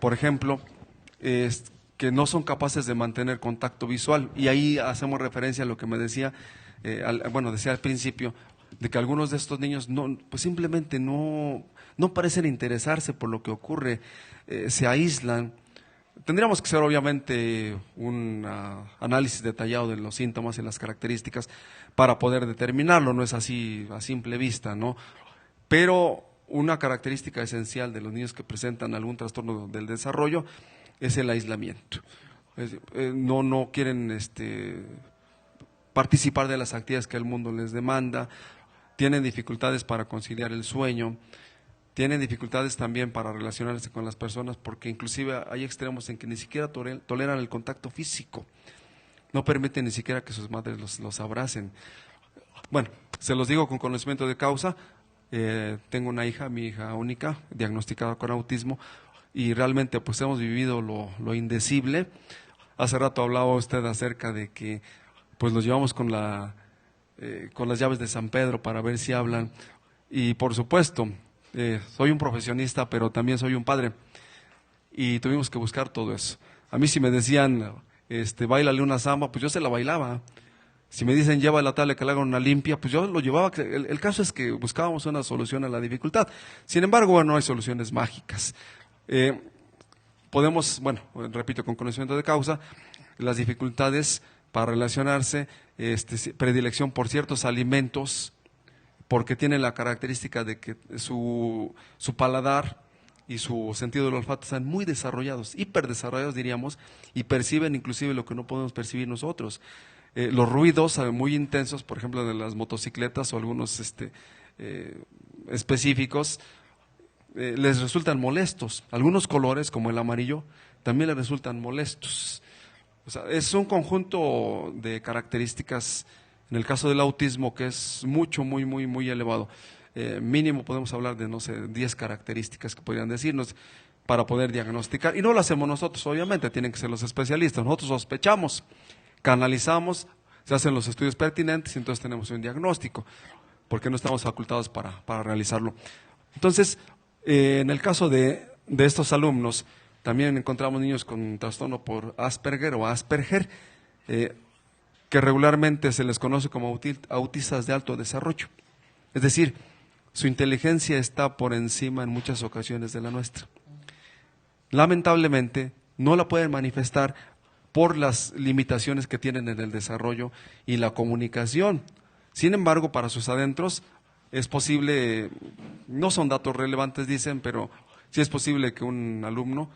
Speaker 2: por ejemplo, es que no son capaces de mantener contacto visual. Y ahí hacemos referencia a lo que me decía, decía al principio, de que algunos de estos niños pues simplemente no parecen interesarse por lo que ocurre, se aíslan. Tendríamos que hacer obviamente un análisis detallado de los síntomas y las características para poder determinarlo, no es así a simple vista, ¿no? Pero una característica esencial de los niños que presentan algún trastorno del desarrollo es el aislamiento. No quieren participar de las actividades que el mundo les demanda, tienen dificultades para conciliar el sueño, tienen dificultades también para relacionarse con las personas, porque inclusive hay extremos en que ni siquiera toleran el contacto físico, no permiten ni siquiera que sus madres los abracen. Bueno, se los digo con conocimiento de causa, tengo una hija, mi hija única, diagnosticada con autismo, y realmente pues hemos vivido lo indecible. Hace rato hablaba usted acerca de que pues los llevamos con las llaves de San Pedro para ver si hablan, y por supuesto soy un profesionista, pero también soy un padre, y tuvimos que buscar todo eso. A mí si me decían báilale una samba, pues yo se la bailaba. Si me dicen lleva la tabla que le hagan una limpia, pues yo lo llevaba. El caso es que buscábamos una solución a la dificultad. Sin embargo, bueno, no hay soluciones mágicas. Podemos, bueno, repito, con conocimiento de causa, las dificultades para relacionarse, predilección por ciertos alimentos, porque tienen la característica de que su paladar y su sentido del olfato están muy desarrollados, hiperdesarrollados diríamos, y perciben inclusive lo que no podemos percibir nosotros. los ruidos muy intensos, por ejemplo, de las motocicletas o algunos específicos, les resultan molestos. Algunos colores, como el amarillo, también les resultan molestos. O sea, es un conjunto de características, en el caso del autismo, que es muy elevado. Mínimo podemos hablar de, no sé, 10 características que podrían decirnos para poder diagnosticar. Y no lo hacemos nosotros, obviamente, tienen que ser los especialistas. Nosotros sospechamos, canalizamos, se hacen los estudios pertinentes y entonces tenemos un diagnóstico, porque no estamos facultados para realizarlo. Entonces, en el caso de estos alumnos, también encontramos niños con trastorno por Asperger o Asperger, que regularmente se les conoce como autistas de alto desarrollo. Es decir, su inteligencia está por encima en muchas ocasiones de la nuestra. Lamentablemente, no la pueden manifestar por las limitaciones que tienen en el desarrollo y la comunicación. Sin embargo, para sus adentros es posible, no son datos relevantes dicen, pero sí es posible que un alumno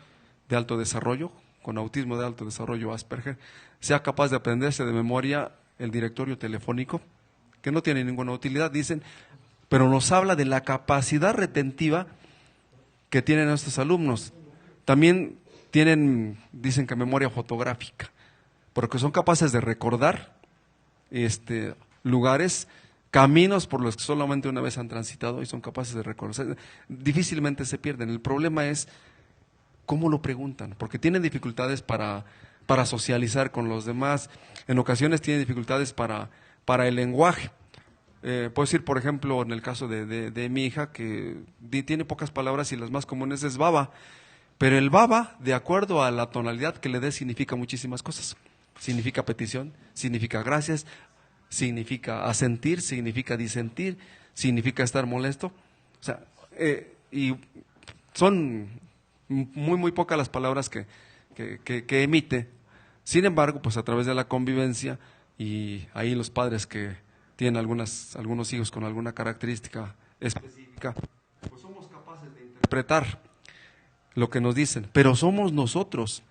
Speaker 2: de alto desarrollo, con autismo de alto desarrollo Asperger, sea capaz de aprenderse de memoria el directorio telefónico, que no tiene ninguna utilidad, dicen, pero nos habla de la capacidad retentiva que tienen estos alumnos. También tienen, dicen que memoria fotográfica, porque son capaces de recordar lugares, caminos por los que solamente una vez han transitado y son capaces de recordar. Difícilmente se pierden. El problema es cómo lo preguntan, porque tienen dificultades para socializar con los demás. En ocasiones tienen dificultades para el lenguaje. Puedo decir, por ejemplo, en el caso de mi hija, que tiene pocas palabras y las más comunes es baba. Pero el baba, de acuerdo a la tonalidad que le dé, significa muchísimas cosas. Significa petición, significa gracias, significa asentir, significa disentir, significa estar molesto. O sea, y son muy pocas las palabras que emite. Sin embargo, pues a través de la convivencia y ahí los padres que tienen algunos hijos con alguna característica específica, pues somos capaces de interpretar lo que nos dicen, pero somos nosotros.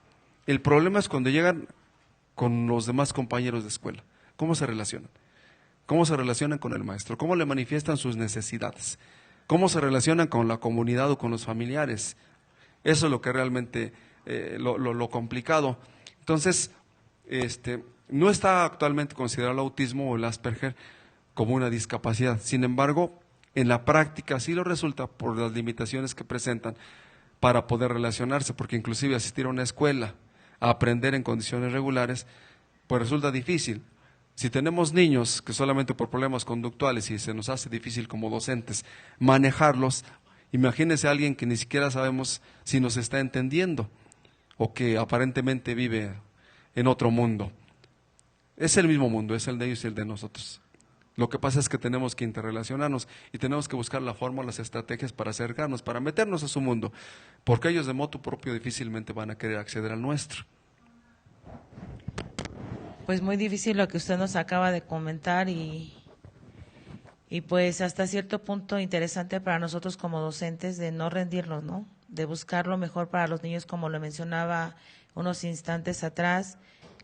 Speaker 2: El problema es cuando llegan con los demás compañeros de escuela. ¿Cómo se relacionan? ¿Cómo se relacionan con el maestro? ¿Cómo le manifiestan sus necesidades? ¿Cómo se relacionan con la comunidad o con los familiares? Eso es lo que realmente lo complicado. Entonces, no está actualmente considerado el autismo o el Asperger como una discapacidad. Sin embargo, en la práctica sí lo resulta por las limitaciones que presentan para poder relacionarse, porque inclusive asistir a una escuela, a aprender en condiciones regulares, pues resulta difícil. Si tenemos niños que solamente por problemas conductuales y se nos hace difícil como docentes manejarlos, imagínense a alguien que ni siquiera sabemos si nos está entendiendo o que aparentemente vive en otro mundo. Es el mismo mundo, es el de ellos y el de nosotros. Lo que pasa es que tenemos que interrelacionarnos y tenemos que buscar la forma, las estrategias para acercarnos, para meternos a su mundo, porque ellos de motu propio difícilmente van a querer acceder al nuestro.
Speaker 1: Pues muy difícil lo que usted nos acaba de comentar y pues hasta cierto punto interesante para nosotros como docentes de no rendirnos, ¿no? De buscar lo mejor para los niños, como lo mencionaba unos instantes atrás.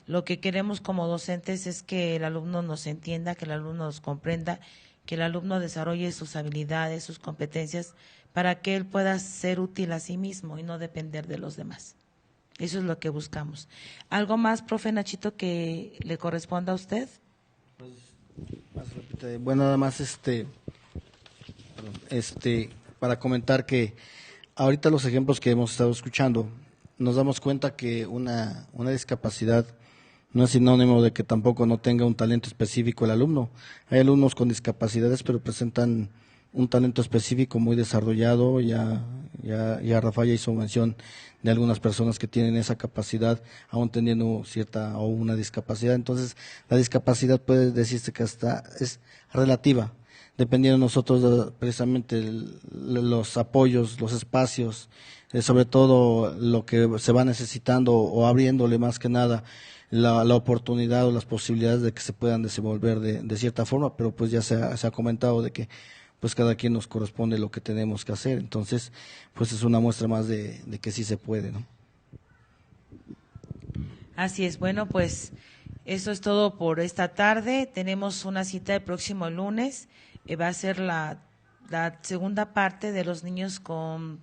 Speaker 1: Lo que queremos como docentes es que el alumno nos entienda, que el alumno nos comprenda, que el alumno desarrolle sus habilidades, sus competencias, para que él pueda ser útil a sí mismo y no depender de los demás. Eso es lo que buscamos. ¿Algo más, profe Nachito, que le corresponda a usted?
Speaker 3: Bueno, nada más para comentar que ahorita los ejemplos que hemos estado escuchando, nos damos cuenta que una discapacidad no es sinónimo de que tampoco no tenga un talento específico el alumno. Hay alumnos con discapacidades, pero presentan un talento específico muy desarrollado. Ya Rafael ya hizo mención de algunas personas que tienen esa capacidad, aún teniendo cierta o una discapacidad. Entonces, la discapacidad puede decirse que hasta es relativa, dependiendo de nosotros precisamente los apoyos, los espacios, sobre todo lo que se va necesitando o abriéndole más que nada la oportunidad o las posibilidades de que se puedan desenvolver de cierta forma, pero pues ya se ha comentado de que pues cada quien nos corresponde lo que tenemos que hacer. Entonces, pues es una muestra más de que sí se puede, ¿no?
Speaker 1: Así es. Bueno, pues Eso es todo por esta tarde. Tenemos una cita el próximo lunes. Va a ser la segunda parte de los niños con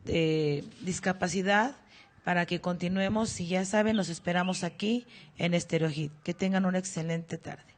Speaker 1: discapacidad, para que continuemos. Y ya saben, los esperamos aquí en Stereo Hit. Que tengan una excelente tarde.